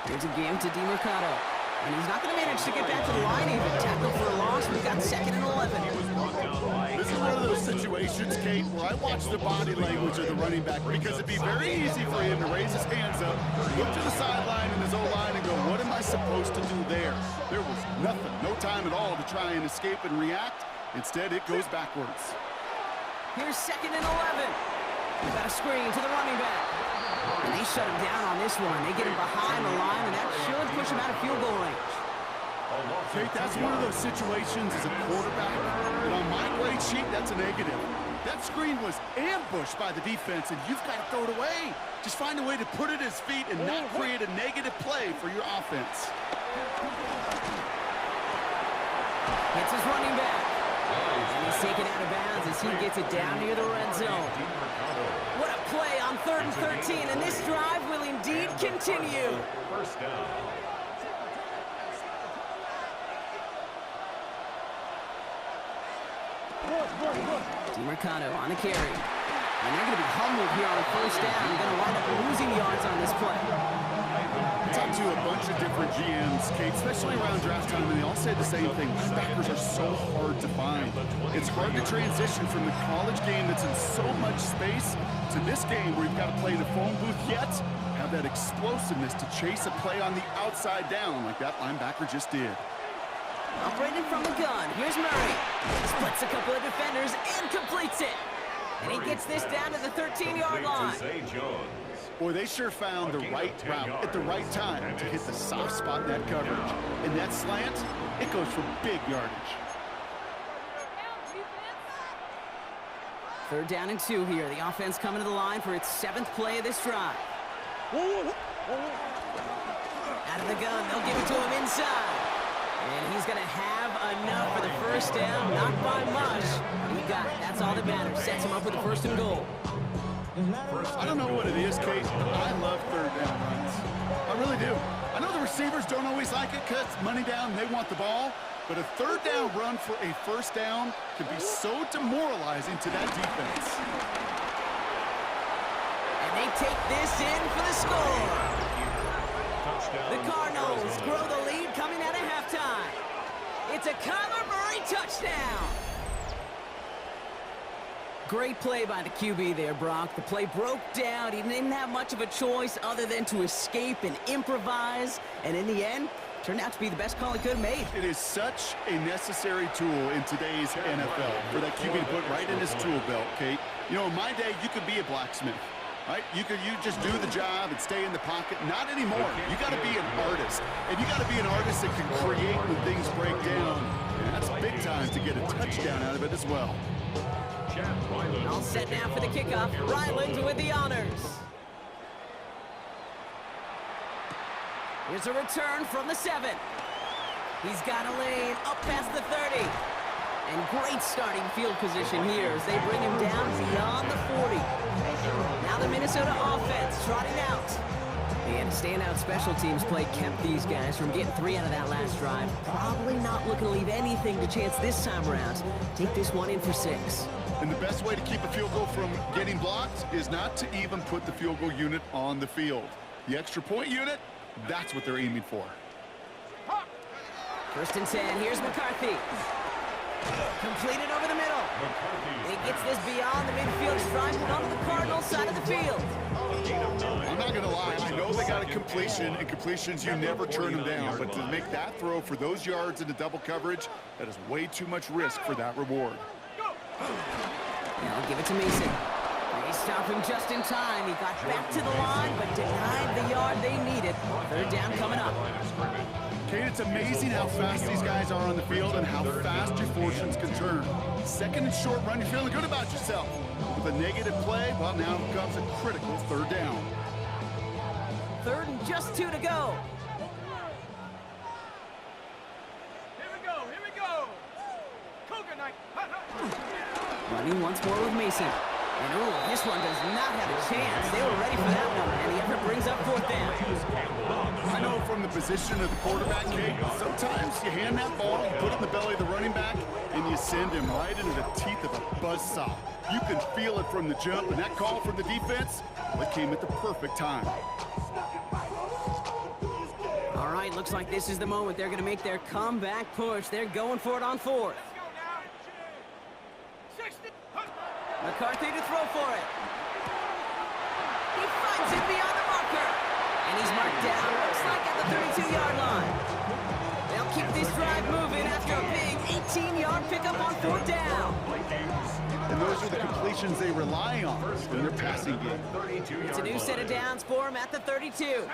Here's a game to DeMercado. And he's not going to manage to get back to the line even. Tackle for a loss. We've got 2nd and 11. This is one of those situations, Kate, where I watch the body language of the running back because it'd be very easy for him to raise his hands up, look to the sideline in his O-line and go, what am I supposed to do there? There was nothing, no time at all to try and escape and react. Instead, it goes backwards. Here's 2nd and 11. We've got a screen to the running back. And they shut him down on this one. They get him behind the line, and that should push him out of field goal range. Kate, that's one of those situations as a quarterback, and on my grade sheet, that's a negative. That screen was ambushed by the defense, and you've got to throw it away. Just find a way to put it at his feet and not create a negative play for your offense. It's his running back. And he's taken out of bounds as he gets it down near the red zone. What a play on 3rd and 13, and this drive will indeed continue. First down. DeMercado on the carry. And they're going to be humbled here on 1st down. They're going to wind up losing yards on this play. I talked to a bunch of different GMs, Kate, especially around draft time, and they all say the same thing. Linebackers are so hard to find. It's hard to transition from the college game that's in so much space to this game where you've got to play in a phone booth, yet have that explosiveness to chase a play on the outside down like that linebacker just did. Operating from the gun. Here's Murray. Splits a couple of defenders and completes it. And he gets this down to the 13-yard line. Boy, they sure found the right route at the right time to hit the soft spot in that coverage. And that slant, it goes for big yardage. 3rd down and 2 here. The offense coming to the line for its 7th play of this drive. Out of the gun, they'll give it to him inside. And he's going to have enough for the first down, not by much. He got it. That's all that matters. Sets him up with the 1st and goal. I don't know what it is, Kate, but I love 3rd down runs. I really do. I know the receivers don't always like it because money down, they want the ball. But a 3rd down run for a 1st down can be so demoralizing to that defense. And they take this in for the score. The Cardinals grow the lead coming out of halftime. It's a Kyler Murray touchdown. Great play by the QB there, Brock. The play broke down. He didn't have much of a choice other than to escape and improvise. And in the end, turned out to be the best call he could have made. It is such a necessary tool in today's NFL for that QB to put right in his tool belt, Kate. You know, in my day, you could be a blacksmith. Right? You just do the job and stay in the pocket. Not anymore. You got to be an artist. And you got to be an artist that can create when things break down. wants big time to get a touchdown out of it as well. All set now for the kickoff. Ryland with the honors. Here's a return from the 7. He's got a lane up past the 30. And great starting field position here as they bring him down beyond the 40. Now the Minnesota offense trotting out. And standout special teams play kept these guys from getting 3 out of that last drive. Probably not looking to leave anything to chance this time around. Take this one in for 6. And the best way to keep a field goal from getting blocked is not to even put the field goal unit on the field. The extra point unit, that's what they're aiming for. First and 10, here's McCarthy. Completed over the middle. He gets this beyond the midfield stripe and onto the Cardinals side of the field. I'm not going to lie, I know they got a completion, and completions, you never turn them down. But to make that throw for those yards into double coverage, that is way too much risk for that reward. Now give it to Mason. They stop him just in time. He got back to the line, but denied the yard they needed. Third down coming up. Kate, it's amazing how fast these guys are on the field and how fast your fortunes can turn. Second and short run, you're feeling good about yourself. With a negative play, well, now comes a critical third down. Third and just 2 to go. Here we go, here we go. Cougar night. Running once more with Mason. And oh, this one does not have a chance. They were ready for that one, and the effort brings up 4th down. I know from the position of the quarterback, Kate, sometimes you hand that ball, you put it in the belly of the running back, and you send him right into the teeth of a buzzsaw. You can feel it from the jump, and that call from the defense, it came at the perfect time. All right, looks like this is the moment. They're going to make their comeback push. They're going for it on 4th. McCarthy to throw for it. He finds it beyond the marker. And he's marked down, looks like at the 32-yard line. They'll keep this drive moving after a big 18-yard pickup on 4th down. And those are the completions they rely on in their passing game. It's a new set of downs for him at the 32. 70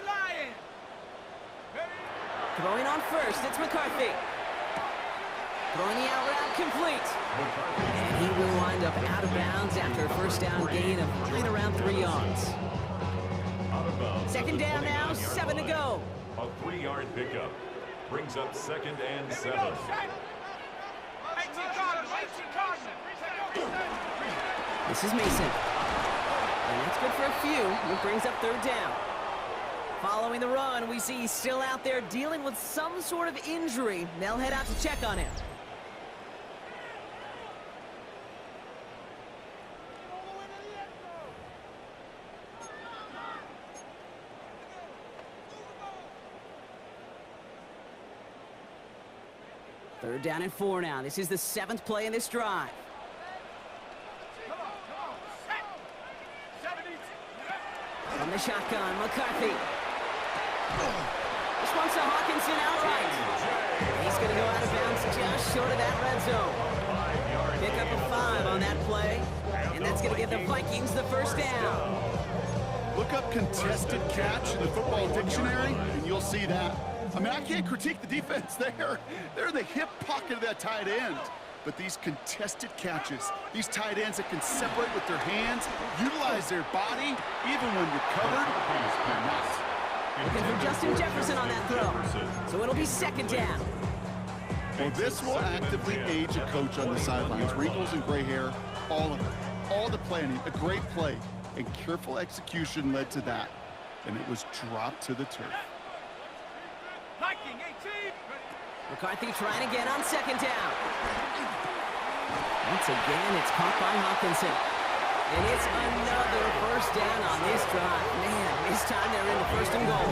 Lions. Throwing on first, it's McCarthy. Throwing the out route complete. And he will wind up out of bounds after a first down gain of right around 3 yards. Second down now, 7 to go. A 3-yard pickup brings up 2nd and 7. This is Mason. And that's good for a few. It brings up 3rd down. Following the run, we see he's still out there dealing with some sort of injury. They'll head out to check on him. Third down and 4 now. This is the 7th play in this drive. From the shotgun, McCarthy. This one's to Hawkinson outright. He's going to go out of bounds just short of that red zone. Pick up a 5 on that play, and that's going to give the Vikings the first down. Look up contested catch in the football dictionary, and you'll see that. I mean, I can't critique the defense there. They're in the hip pocket of that tight end. But these contested catches, these tight ends that can separate with their hands, utilize their body, even when you're covered, they're not. Looking for Justin Jefferson on that throw. So it'll be 2nd down. Well, this will actively age a coach on the sidelines. Wrinkles and gray hair, all of it. All the planning, a great play, and careful execution led to that. And it was dropped to the turf. Viking 18. McCarthy trying again on 2nd down. Once again, it's caught by Hawkinson. And it's another first down on this drive. Man, this time they're in the 1st and goal.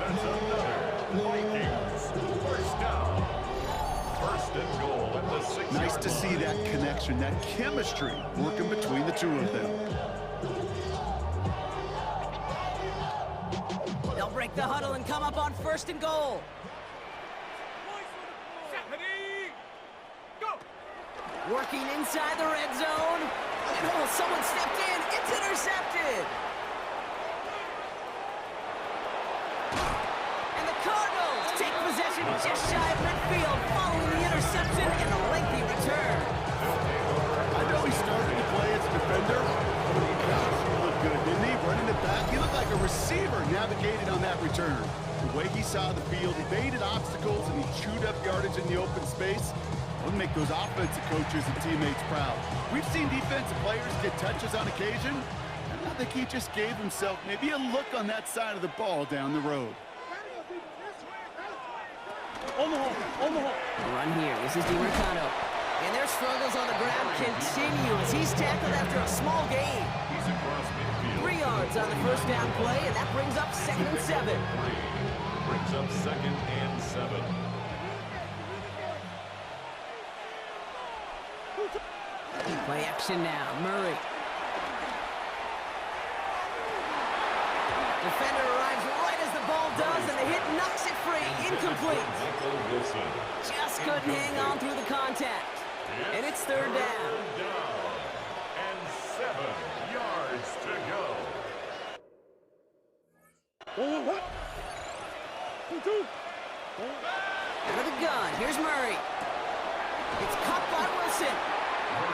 That's another Vikings first down. 1st and goal at the 6-yard line. Nice to see that connection, that chemistry working between the two of them. They'll break the huddle and come up on 1st and goal. Working inside the red zone. And oh, someone stepped in. It's intercepted. And the Cardinals completion just shy of midfield following the interception and a lengthy return. I know he started to play as a defender. Gosh, he looked good, didn't he? Running it back, he looked like a receiver navigating on that return. The way he saw the field, he baited obstacles and he chewed up yardage in the open space. Would make those offensive coaches and teammates proud. We've seen defensive players get touches on occasion, and I think he just gave himself maybe a look on that side of the ball down the road. Run here. This is DiMercado. And their struggles on the ground continue as he's tackled after a small gain. He's across midfield. 3 yards on the first down play, and that brings up 2nd and 7. Brings up 2nd and 7. Play action now. Murray. Defender arrives right as the ball does, and the hit knocks it free. Incomplete. Just couldn't hang on through the contact. And it's 3rd down. And 7 yards to go. Out of the gun. Here's Murray. It's caught by Wilson.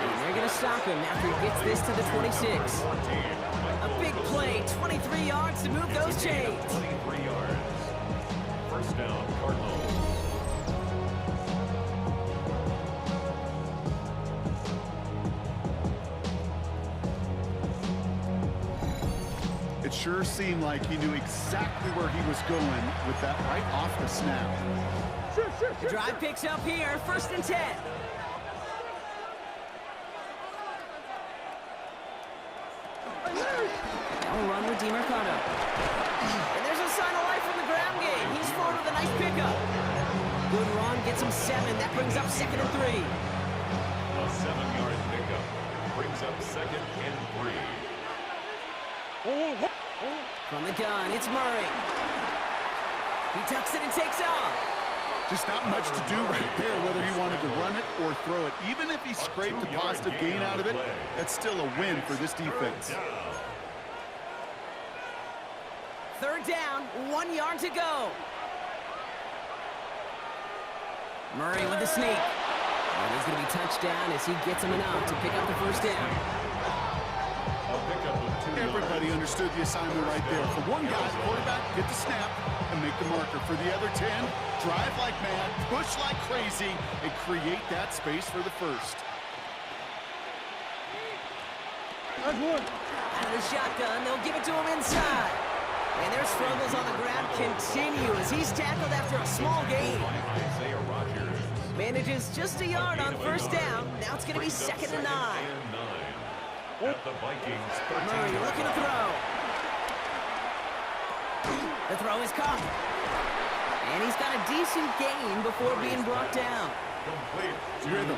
And they're going to stop him after he gets this to the 26. A big play, 23 yards to move those chains. 23 yards. First down, Cardinals. It sure seemed like he knew exactly where he was going with that right off the snap. The drive picks up here, 1st and 10. Now run with DiMercado. And there's a sign of life from the ground game. He's forward with a nice pickup. Good run, gets him 7. That brings up 2nd and 3. A 7-yard pickup brings up 2nd and 3. From the gun, it's Murray. He tucks it and takes off. Just not much to do right there, whether he wanted to run it or throw it. Even if he scraped a positive gain out of it, that's still a win for this defense. 3rd down, 1 yard to go. Murray with the sneak. And he's going to be touched down as he gets him enough to pick up the 1st down. Everybody understood the assignment right there. For one guy, the quarterback, get the snap and make the marker. For the other 10, drive like mad, push like crazy, and create that space for the 1st. Out of the shotgun, they'll give it to him inside. And their struggles on the ground continue as he's tackled after a small gain. Manages just a yard on 1st down. Now it's going to be 2nd and 9. At the Vikings, Murray looking to throw. The throw is caught. And he's got a decent gain before being brought down. Rhythm.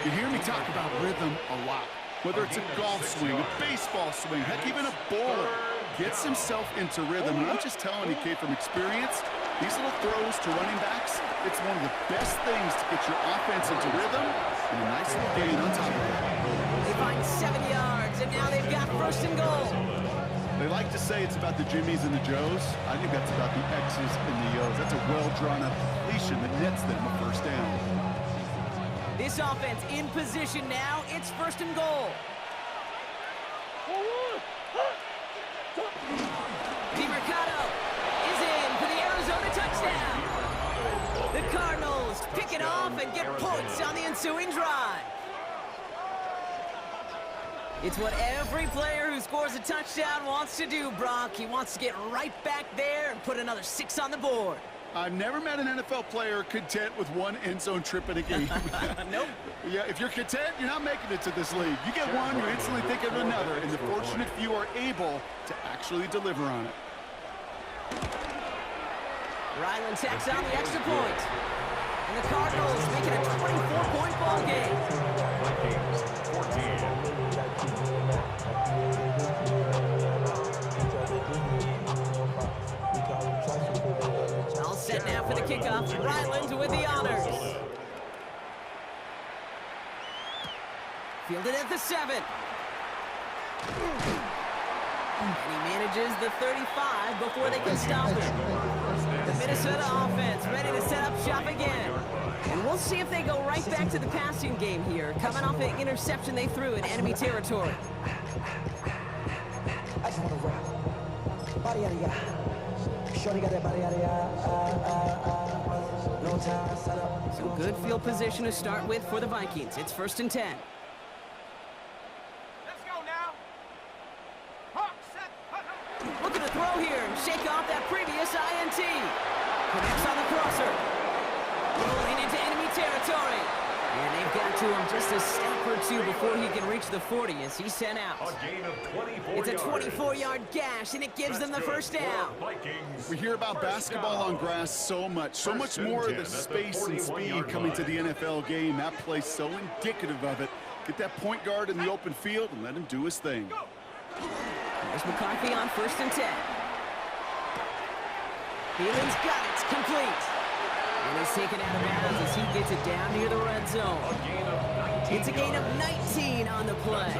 You hear me talk about rhythm a lot. Whether it's a golf swing, a baseball swing, heck, even a bowler gets himself into rhythm. And I'm just telling you, Kate, from experience, these little throws to running backs, it's one of the best things to get your offense into rhythm and a nice little gain on top of it. They find 7 yards, and now they've got 1st and goal. They like to say it's about the Jimmies and the Joes. I think that's about the X's and the O's. That's a well-drawn-up completion that nets them a 1st down. This offense in position now. It's 1st and goal. DiMercado is in for the Arizona touchdown. The Cardinals pick it off and get points on the ensuing drive. It's what every player who scores a touchdown wants to do, Brock. He wants to get right back there and put another 6 on the board. I've never met an NFL player content with one end zone trip in a game. Nope. Yeah, if you're content, you're not making it to this league. You get one, you're instantly thinking of another, and the fortunate few are able to actually deliver on it. Ryland tacks on the extra point. And the Cardinals make it a 24-point ball game. Vikings 14. All set now for the kickoff. Ryland with the honors. Fielded at the 7. And he manages the 35 before they can stop him. the Minnesota offense ready to set up shop again. And we'll see if they go right back to the passing game here, coming off an interception they threw in enemy territory. I just want to rap. Body out of ya. Shorty got that body out of ya. No time, set up. So good field position to start with for the Vikings. It's 1st and 10. Let's go now. Hawk, set, hut, hut. Looking to throw here and shake off that previous INT. Connects on the crosser. Rolling into enemy territory. And they've got to him just a step or two before he can reach the 40 as he's sent out. A gain of 24 It's a yards. 24-yard gash, and it gives them the first down. Vikings. We hear about basketball on grass so much more of the space and speed coming to the NFL game. That play's so indicative of it. Get that point guard in the open field and let him do his thing. There's McCarthy on 1st and 10. Thielens got it, complete. And he's taken out of bounds as he gets it down near the red zone. It's a gain of 19 on the play.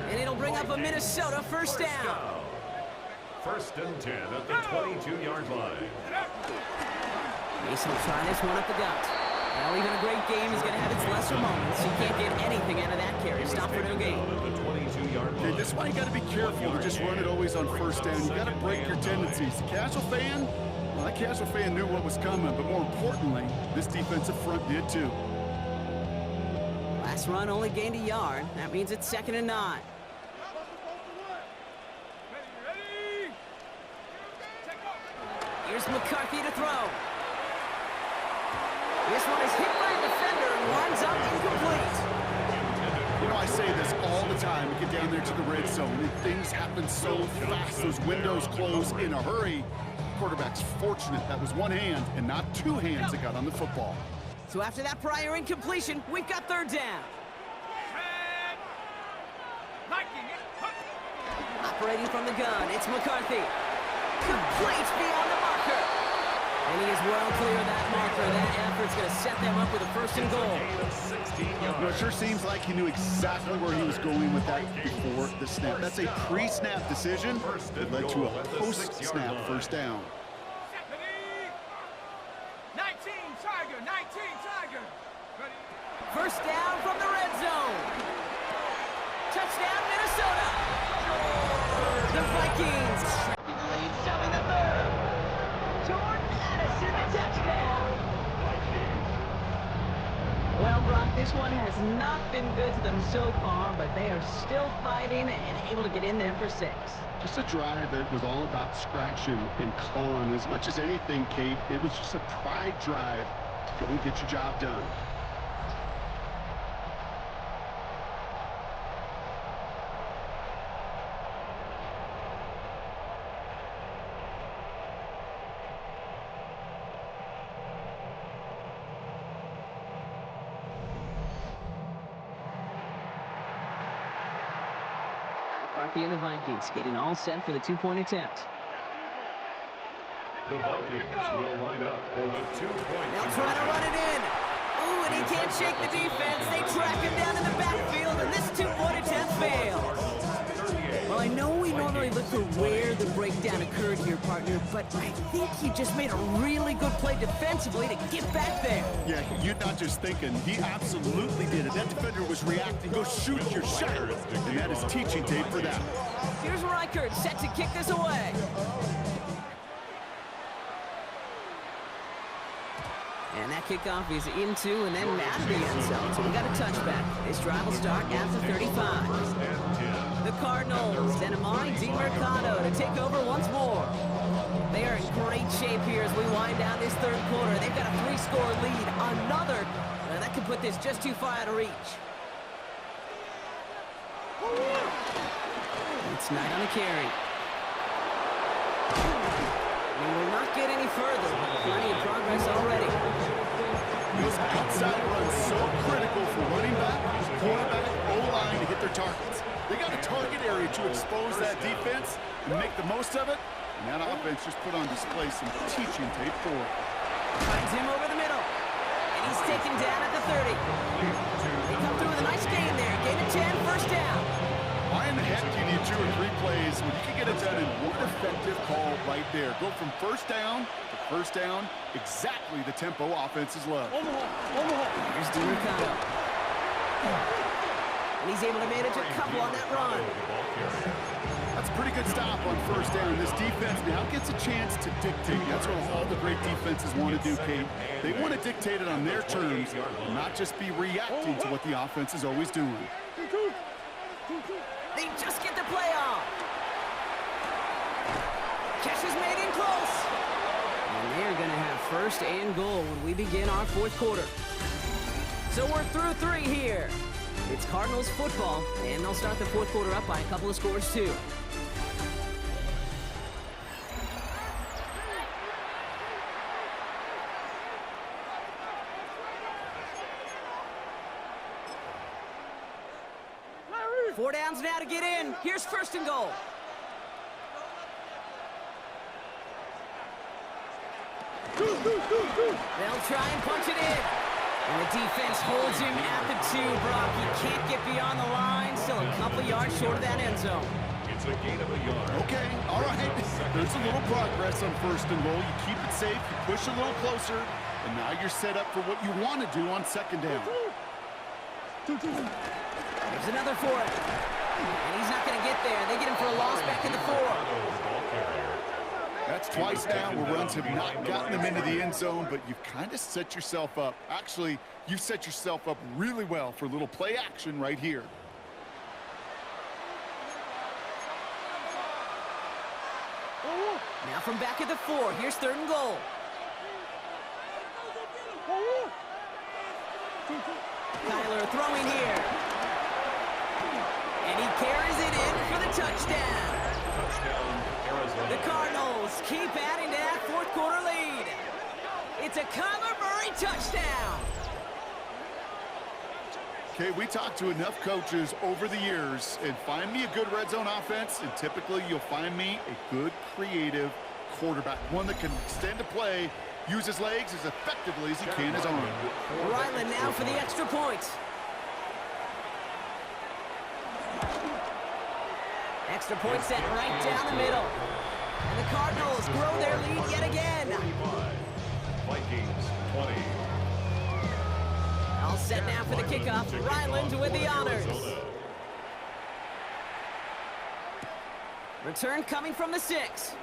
And it'll bring up a Minnesota first down. 1st and 10 at the 22-yard line. Mason will try this one up the gut. Well, even a great game is going to have its lesser moments. You can't get anything out of that carry. Stop for no gain. Okay, this is why you got to be careful to just run it always on 1st down. You got to break your tendencies. The casual fan, well, that casual fan knew what was coming, but more importantly, this defensive front did too. Last run only gained a yard. That means it's 2nd and 9. Ready? Take off. Here's McCarthy to throw. This one is hit by a defender and winds up incomplete. You know, I say this all the time. We get down there to the red zone, and things happen so fast. Those windows close in a hurry. Quarterback's fortunate that was one hand and not two hands that got on the football. So after that prior incompletion, we've got 3rd down. Set. Viking, hut. Operating from the gun, it's McCarthy. Complete beyond the marker. And he is well clear of that marker. That effort's going to set them up with a 1st and goal. You know, it sure seems like he knew exactly where he was going with that before the snap. That's a pre-snap decision that led to a post-snap 1st down. Ready? 19 Tiger, 19 Tiger. Ready? 1st down from the red zone. Touchdown, Minnesota. The Vikings. Lead 7 to 3rd. Jordan Addison, the touchdown. Well, Brock, this one has not been good to them so far, but they are still fighting and able to get in there for 6. Just a drive that was all about scratching and clawing. As much as anything, Kate, it was just a pride drive to go and get your job done. McCarthy and the Vikings getting all set for the 2-point attempt. The Vikings will line up for the 2-point. They'll try to run it in. Ooh, and he can't shake the defense. They track him down in the backfield, and this 2-point attempt fails. Well, I know we normally look for where the breakdown occurred here, partner, but I think he just made a really good play defensively to get back there. Yeah, you're not just thinking. He absolutely did it. That defender was reacting. Go shoot your shot. And that is teaching tape for that. Here's Reichert set to kick this away. And that kickoff is into and then out of the end zone. So we got a touchback. This drive will start at the 35. The Cardinals and Amari DiMercado to take over once more. They are in great shape here as we wind down this 3rd quarter. They've got a 3-score lead. Another that could put this just too far out of reach. It's Knight on the carry. We will not get any further, but plenty of progress already. Those outside runs so critical for running back, quarterback, O-line to hit their targets. They got a target area to expose that defense and make the most of it. And that offense just put on display some teaching tape for it. Finds him over the middle. And he's taken down at the 30. They come through with a nice gain there. Gain of 10, 1st down. Why in the heck do you need 2 or 3 plays when you can get it done in one effective call right there? Go from 1st down to First down, exactly the tempo offenses love. Here's DeMarcano. And he's able to manage a couple on that run. That's a pretty good stop on first down. This defense now gets a chance to dictate. That's what all the great defenses want to do, Kate. They want to dictate it on their terms and not just be reacting to what the offense is always doing. They just get the play off. Catch is made in close. And they're going to have first and goal when we begin our fourth quarter. So we're through 3 here. It's Cardinals football, and they'll start the fourth quarter up by a couple of scores, too. Four downs now to get in. Here's first and goal. They'll try and punch it in. And the defense holds him at the 2, Brock. He can't get beyond the line. Still a couple yards short of that end zone. It's a gain of a yard. Okay, all right. There's a little progress on first and goal. You keep it safe, you push a little closer, and now you're set up for what you want to do on second down. There's another for it. And he's not going to get there. They get him for a loss back in the 4. That's twice now where runs have not gotten them into the end zone, but you've kind of set yourself up. Actually, you've set yourself up really well for a little play action right here. Now from back at the 4, here's third and goal. Kyler throwing here. And he carries it in for the touchdown. The Cardinals keep adding to that fourth quarter lead. It's a Kyler Murray touchdown. Okay, we talked to enough coaches over the years, and find me a good red zone offense, and typically you'll find me a good creative quarterback, one that can extend a play, use his legs as effectively as he can his arm. Ryland now for the extra point. Extra point set right down the middle. And the Cardinals grow their lead yet again. Vikings 20. All set now for the kickoff. Ryland with the honors. Return coming from the 6.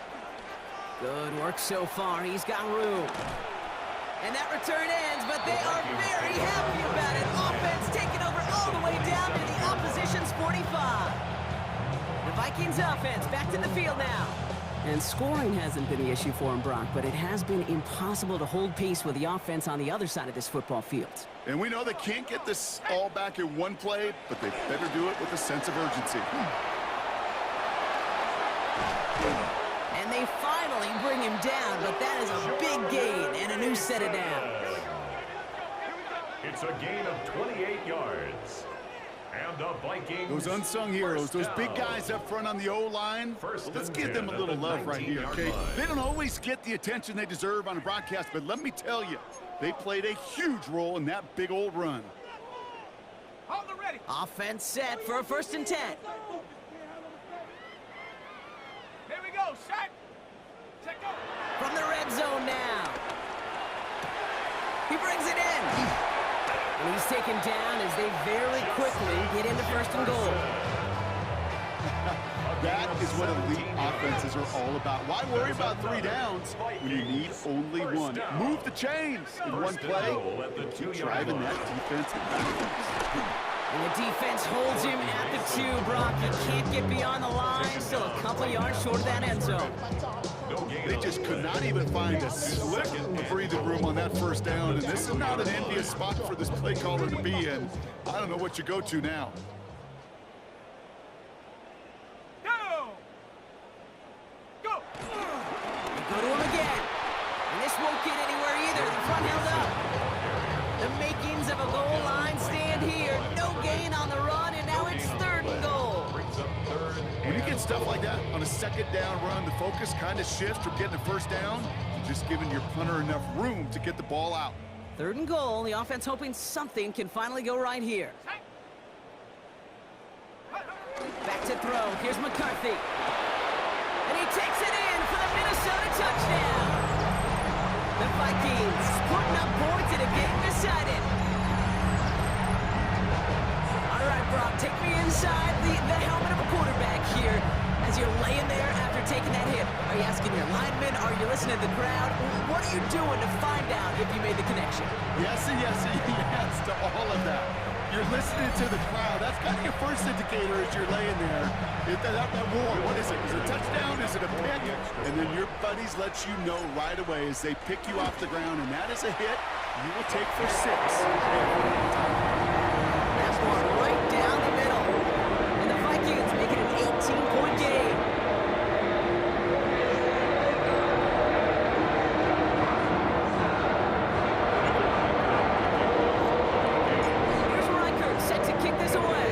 Good work so far. He's got room. And that return ends, but they are very happy about it. Offense taking over all the way down to the opposition's 45. The Vikings offense back to the field now. And scoring hasn't been the issue for him, Brock, but it has been impossible to hold pace with the offense on the other side of this football field. And we know they can't get this all back in one play, but they better do it with a sense of urgency. And they finally bring him down, but that is a big gain and a new set of downs. It's a gain of 28 yards. And the Vikings. Those unsung heroes, those big guys up front on the O-line, let's give them a little love right here, okay? They don't always get the attention they deserve on a broadcast, but let me tell you, they played a huge role in that big old run. Hold it ready. Offense set for a 1st and 10. Here we go, shot. Check out. From the red zone now. He brings it in. And he's taken down as they very quickly get into 1st and goal. That is what elite offenses are all about. Why worry about 3 downs when you need only 1? Move the chains in one play. Keep driving that defense. And the defense holds him at the 2, Brock. He can't get beyond the line. Still a couple yards short of that end zone. They just could not even find a slick of breathing room on that 1st down, and this is not an envious spot for this play caller to be in. I don't know what you go to now. Go. They go to him again. And this won't get anywhere either. The front held up. The makings of a goal line stand here. No gain on the run, and now it's 3rd and goal. When you get stuff like that on a 2nd down run, the focus kind of shifts from getting a 1st down to just giving your punter enough room to get the ball out. 3rd and goal. The offense hoping something can finally go right here. Back to throw. Here's McCarthy. And he takes it in for the Minnesota touchdown. The Vikings putting up points in a game decided. All right, Brock, take me inside the helmet of a quarterback here as you're laying there after taking that hit. Are you asking your linemen? Are you listening to the crowd? What are you doing to find out if you made the connection? Yes and yes and yes to all of that. You're listening to the crowd. That's kind of your first indicator as you're laying there. That war, what is it? Is it a touchdown? Is it a pick? And then your buddies let you know right away as they pick you off the ground, and that is a hit you will take for 6. That's one right down the middle. And the Vikings make it an 18-point game. Here's Reichert set to kick this away.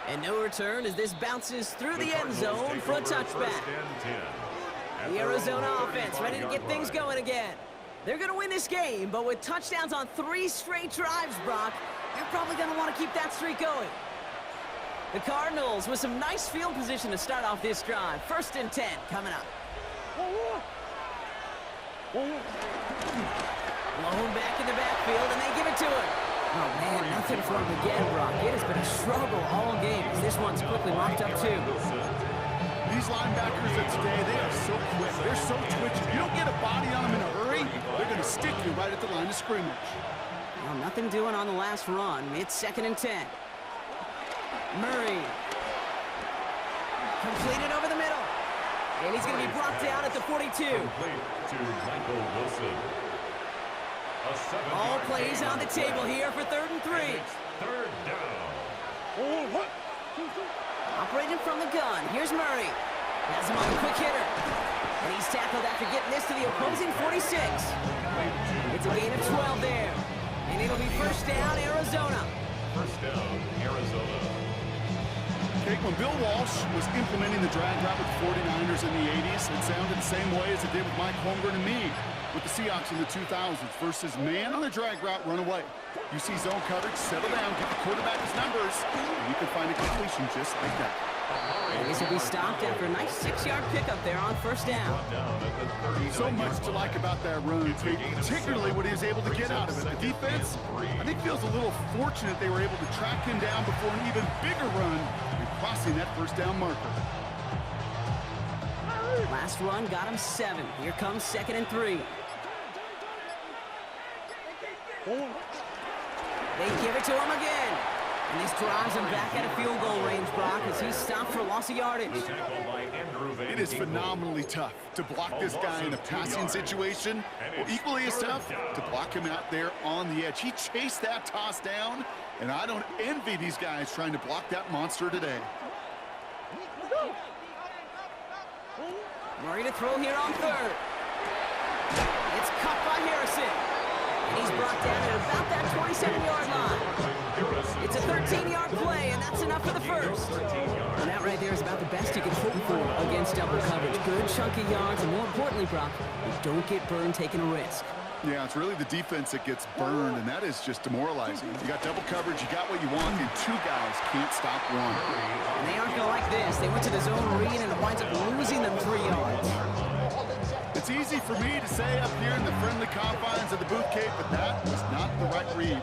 And no return as this bounces through the end zone for a touchback. The Arizona offense ready to get things going again. They're going to win this game, but with touchdowns on 3 straight drives, Brock, they're probably going to want to keep that streak going. The Cardinals with some nice field position to start off this drive. 1st and 10 coming up. Blown back in the backfield, and they give it to him. Oh, man, nothing for him again, Brock. It has been a struggle all game as this one's quickly mopped up, too. These linebackers of today, they are so quick. They're so twitchy. If you don't get a body on them in a hurry, they're going to stick you right at the line of scrimmage. Well, nothing doing on the last run. It's 2nd and 10. Murray. Completed over the middle. And he's going to be brought down at the 42. Complete to Michael Wilson. All plays on the table here for 3rd and 3. 3rd down. Operating from the gun. Here's Murray. Has him on a quick hitter. And he's tackled after getting this to the opposing 46. It's a gain of 12 there. And it'll be 1st down, Arizona. 1st down, Arizona. Okay, when Bill Walsh was implementing the drag route with the 49ers in the 80s, it sounded the same way as it did with Mike Holmgren and me with the Seahawks in the 2000s versus man on the drag route, run away. You see zone coverage, settle down, get the quarterback his numbers, and you can find a completion just like that. And this will be stopped after a nice 6-yard pickup there on 1st down. So much to like about that run, particularly what he was able to get out of it. The defense, I think, feels a little fortunate they were able to track him down before an even bigger run and crossing that 1st down marker. Last run got him 7. Here comes 2nd and 3. They give it to him again. And this drives him back out of field goal range, Brock, as he's stopped for loss of yardage. It is phenomenally tough to block this guy in a passing situation. Well, equally as tough to block him out there on the edge. He chased that toss down, and I don't envy these guys trying to block that monster today. Murray to throw here on 3rd. It's cut by Harrison. And he's brought down at about that 27-yard line. It's a 13-yard play, and that's enough for the 1st. And that right there is about the best you can hope for against double coverage. Good chunky yards, and more importantly, Brock, you don't get burned taking a risk. Yeah, it's really the defense that gets burned, and that is just demoralizing. You got double coverage, you got what you want, and 2 guys can't stop one. And they aren't going to like this. They went to the zone read, and it winds up losing them 3 yards. It's easy for me to say up here in the friendly confines of the booth cave, but that was not the right read.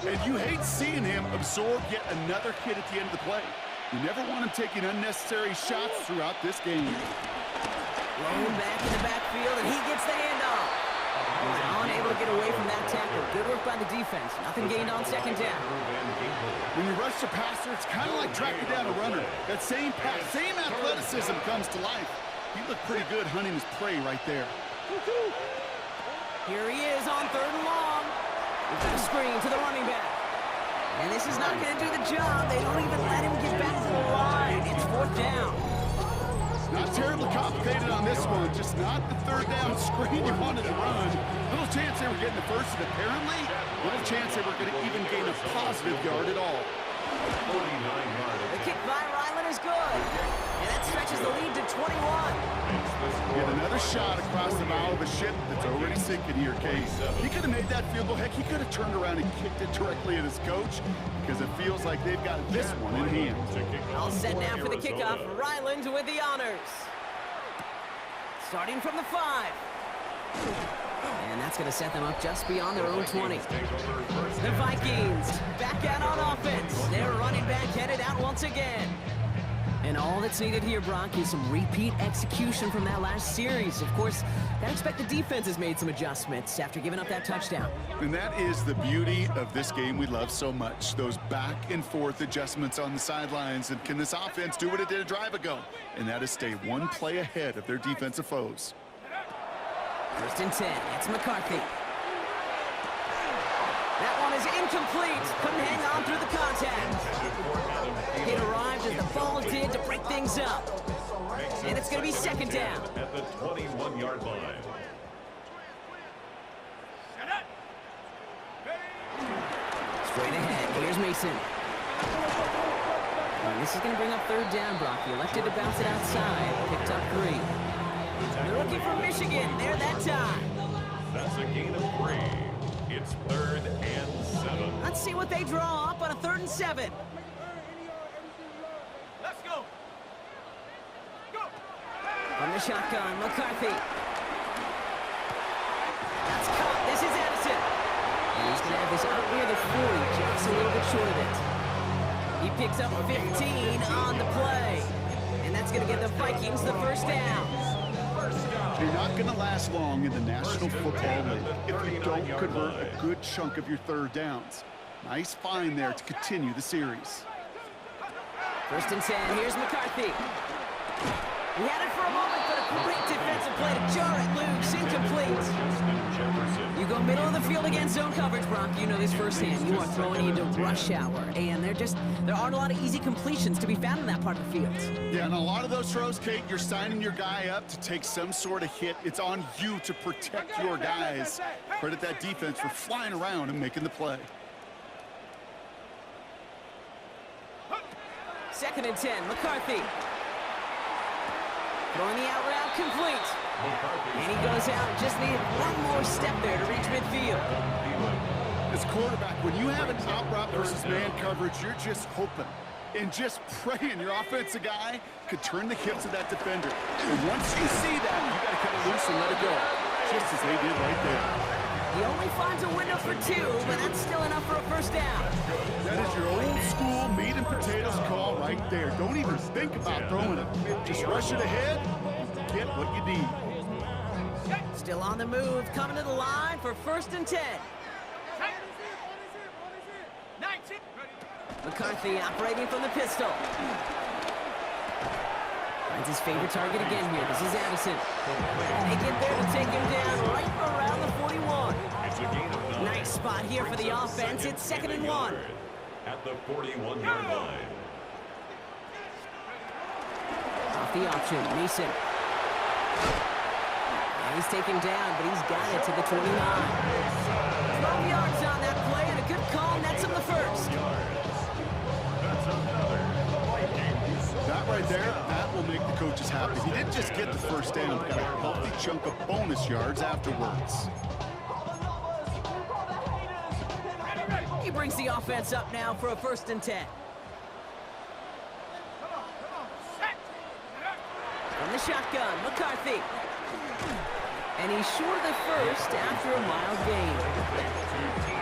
And you hate seeing him absorb yet another hit at the end of the play. You never want him taking unnecessary shots throughout this game. Blown back in the backfield, and he gets the handoff. He's unable to get away from that tackle. Good work by the defense. Nothing gained on 2nd down. When you rush the passer, it's kind of like tracking down a runner. That same pass, same athleticism comes to life. He looked pretty good hunting his prey right there. Here he is on 3rd and long. We've got a screen to the running back. And this is not going to do the job. They don't even let him get back to the line. It's 4th down. Not terribly complicated on this one. Just not the 3rd down screen you wanted to run. Little chance they were getting the 1st, and apparently little chance they were going to even gain a positive yard at all. 49 yards. The kick by Ryland is good. And that stretches the lead to 21. Get another shot across the bow of a ship that's already sinking here, Case. He could have made that field goal. Heck, he could have turned around and kicked it directly at his coach because it feels like they've got this one in hand. All set now for the kickoff. Ryland with the honors. Starting from the 5. And that's going to set them up just beyond their own 20. The Vikings back out on offense. Their running back headed out once again. And all that's needed here, Brock, is some repeat execution from that last series. Of course, I expect the defense has made some adjustments after giving up that touchdown. And that is the beauty of this game we love so much. Those back and forth adjustments on the sidelines. And can this offense do what it did a drive ago? And that is stay one play ahead of their defensive foes. 1st and 10. It's McCarthy. That one is incomplete. Couldn't hang on through the contact. It arrived as the ball did to break things up. And it's going to be 2nd down. At the 21-yard line. Straight ahead. Here's Mason. And this is going to bring up 3rd down, Brock. He elected to bounce it outside. Picked up 3. They're looking for Michigan. There that time. That's a gain of 3. It's 3rd and 7. Let's see what they draw up on a 3rd and 7. Let's go. Go. From the shotgun, McCarthy. That's caught. This is Edison. And he's going to have this out near the 40, just a little bit short of it. He picks up 15 on the play. And that's going to get the Vikings the 1st down. You're not going to last long in the National Football League if you don't convert a good chunk of your 3rd downs. Nice find there to continue the series. 1st and 10. Here's McCarthy. He had it for a moment, but a great defensive play to jar it loose. Incomplete. You go middle of the field against zone coverage, Brock. You know this firsthand. You are throwing into rush hour, and there aren't a lot of easy completions to be found in that part of the field. Yeah, and a lot of those throws, Kate, you're signing your guy up to take some sort of hit. It's on you to protect your guys. Credit that defense for flying around and making the play. 2nd and 10. McCarthy. Throwing the out route complete. And he goes out. Just needed one more step there to reach midfield. As quarterback, when you have an out route versus man coverage, you're just hoping and just praying your offensive guy could turn the hips of that defender. And once you see that, you got to cut it loose and let it go, just as they did right there. He only finds a window for 2, but that's still enough for a 1st down. That is your old school meat and potatoes call right there. Don't even think about throwing it. Just rush it ahead and get what you need. Still on the move, coming to the line for 1st and 10. 19. McCarthy operating from the pistol. Finds his favorite target again here. This is Addison. And they get there to take him down right around the 41. It's a gain of 9. Nice spot here for the offense. It's 2nd and 1. At the 41-yard line. Off the option, Mason. And he's taken down, but he's got it to the 29. 12 yards on that play, and a good call nets him the 1st. That's another Vikings. That right there, that will make the coaches happy. He didn't just get the 1st down, but got a healthy chunk of bonus yards afterwards. He brings the offense up now for a 1st and 10. From the shotgun, McCarthy. And he's short of the 1st after a mild gain.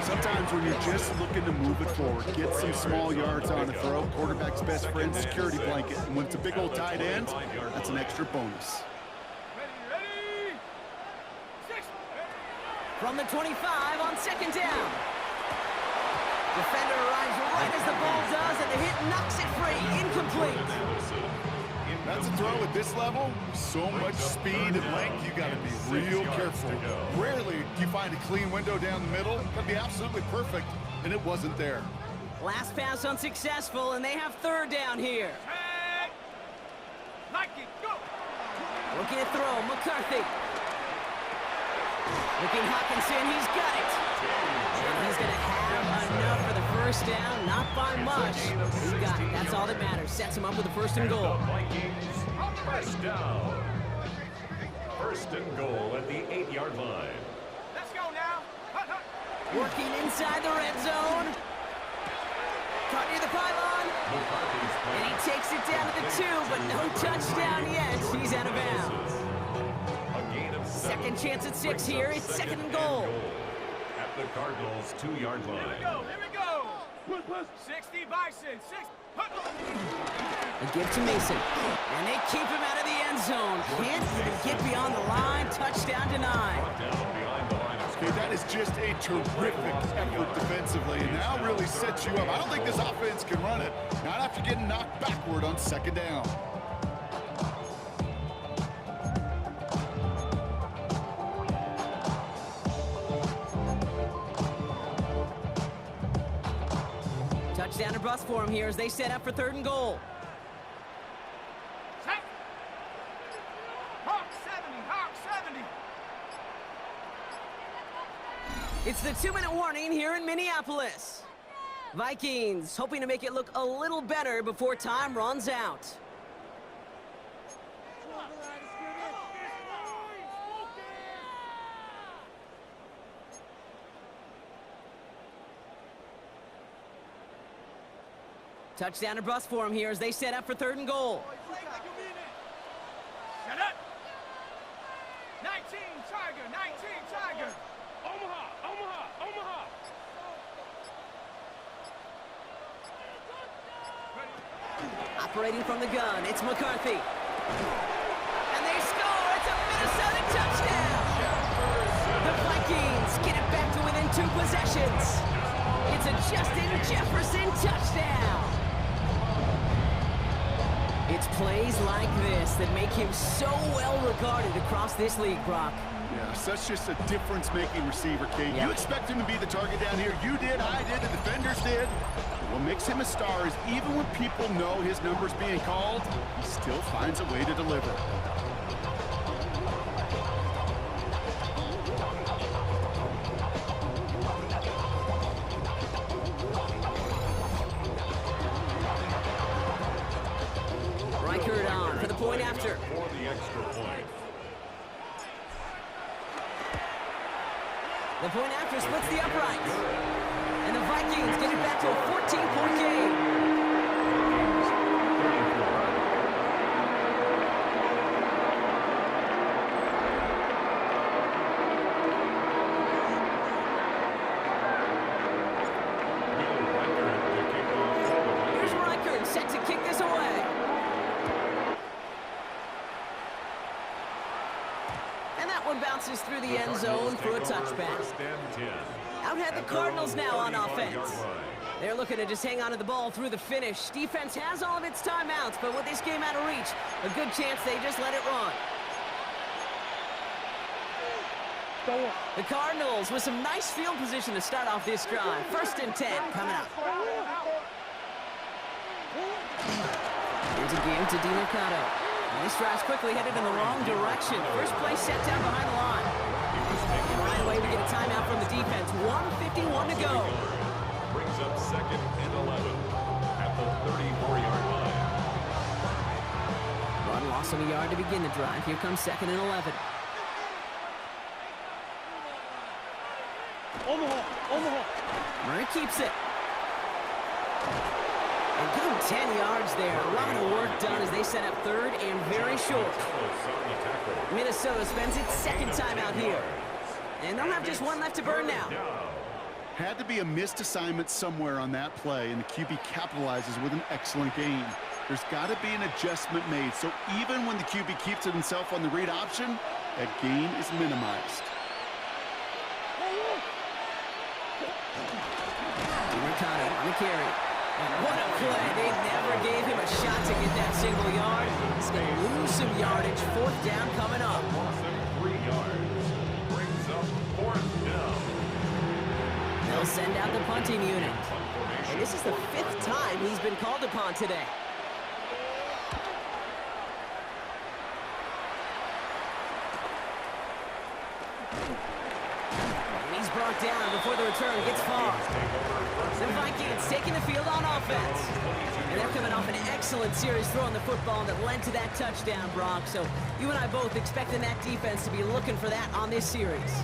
Sometimes when you're just looking to move it forward, get some small yards on a throw, quarterback's best friend, security blanket. And when it's a big old tight end, that's an extra bonus. Ready. 6. From the 25 on 2nd down. Defender arrives right as the ball does, and the hit knocks it free. Incomplete. That's a throw at this level. So much speed and length, you got to be real careful. Rarely do you find a clean window down the middle. That'd be absolutely perfect, and it wasn't there. Last pass unsuccessful, and they have 3rd down here. Tag. Like it. Go. Looking to throw, McCarthy. Looking Hawkinson, he's got it. And he's going to have enough for the 1st down, not by much. He's got it. That's all that matters. Sets him up with a 1st and goal. The Vikings, 1st down. 1st and goal at the 8-yard line. Let's go now. Hut, hut. Working inside the red zone. Caught near the pylon. And he takes it down to the 2, but no touchdown yet. He's out of bounds. Second chance at 6 here. It's second and goal. At the Cardinals' 2-yard line. Here we go. 60 Bison, 6. A give to Mason. And they keep him out of the end zone. Can't even get beyond the line. Touchdown denied. Down behind the line of Okay, that is just a terrific effort defensively, and now really sets you up. I don't think this offense can run it, not after getting knocked backward on second down. Touchdown or bust for him here as they set up for third and goal. Set. Hawk 70, Hawk 70. It's the 2-minute warning here in Minneapolis. Vikings hoping to make it look a little better before time runs out. Touchdown or bust for him here as they set up for third and goal. Set up. 19 Tiger, 19 Tiger. Omaha. Operating from the gun, it's McCarthy. And they score! It's a Minnesota touchdown! The Vikings get it back to within 2 possessions. It's a Justin Jefferson touchdown! It's plays like this that make him so well regarded across this league, Brock. Yeah, such just a difference-making receiver, Kate. Yeah. You expect him to be the target down here. You did, I did, the defenders did. What makes him a star is even when people know his number's being called, he still finds a way to deliver. Reichert on for the point after. For the extra point. The point after splits the uprights. And the Vikings get it back to a 14-point game. Here's Reichert set to kick this away. And that one bounces through the end zone for a touchback. First and 10. Out head the Cardinals now on offense. They're looking to just hang on to the ball through the finish. Defense has all of its timeouts, but with this game out of reach, a good chance they just let it run. The Cardinals with some nice field position to start off this drive. First and 10 coming up. Here's a game to DiMercato. These drives quickly headed in the wrong direction. First play set down behind the line. And right away we get a timeout from the defense. 1:51 to go. Brings up second and 11 at the 34-yard line. Run loss of a yard to begin the drive. Here comes second and 11. Murray keeps it. And give him 10 yards there. A lot of work done as they set up third and very short. Minnesota spends its second time out here. And they'll have just one left to burn now. Had to be a missed assignment somewhere on that play, and the QB capitalizes with an excellent gain. There's got to be an adjustment made, so even when the QB keeps it himself on the read option, that gain is minimized. DiMercato on the carry. And what a play. They never gave him a shot to get that single yard. He's going to lose some yardage. Fourth down coming up. Loss of 3 yards. Brings up fourth down. They'll send out the punting unit. And this is the 5th time he's been called upon today. And he's brought down before the return gets far. The Vikings taking the field on offense. And they're coming off an excellent series throwing the football that led to that touchdown, Brock. So you and I both expecting that defense to be looking for that on this series.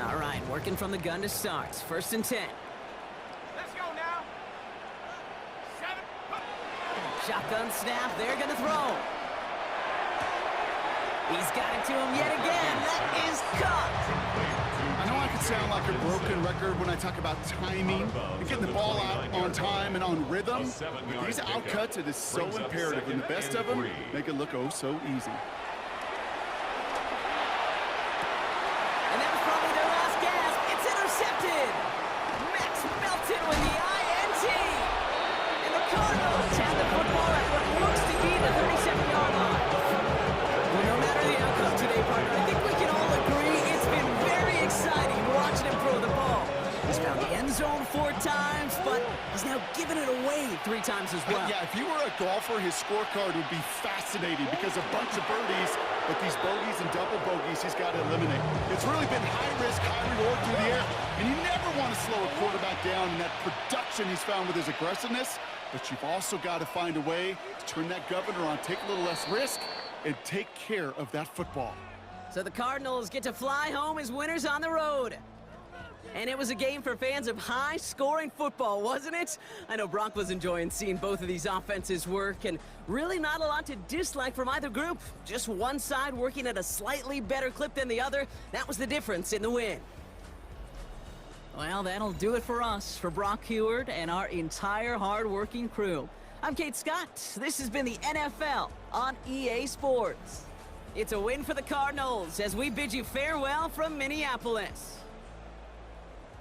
All right, working from the gun to start. First and 10. Let's go now. 7. Shotgun snap. They're going to throw. He's got it to him yet again. That is caught. I know I can sound like a broken record when I talk about timing and getting the ball out on time and on rhythm. With these outcuts, it is so imperative, and the best of them make it look oh so easy. And that was probably their last gasp. It's intercepted. Max Melton with the INT. And the Cardinals have the football at what looks to be the 37-yard line. Well, no matter the outcome today, partner, I think we can all agree it's been very exciting watching him throw the ball. He's found the end zone 4 times, but he's now given it away 3 times as well. Yeah, if he were a golfer, his scorecard would be fascinating because a bunch of birdies, but these bogeys and double bogeys he's got to eliminate. It's really been high risk, high reward through the air, and you never want to slow a quarterback down in that production he's found with his aggressiveness, but you've also got to find a way to turn that governor on, take a little less risk, and take care of that football. So the Cardinals get to fly home as winners on the road. And it was a game for fans of high-scoring football, wasn't it? I know Brock was enjoying seeing both of these offenses work, and really not a lot to dislike from either group. Just one side working at a slightly better clip than the other. That was the difference in the win. Well, that'll do it for us, for Brock Heward and our entire hard-working crew. I'm Kate Scott. This has been the NFL on EA Sports. It's a win for the Cardinals as we bid you farewell from Minneapolis.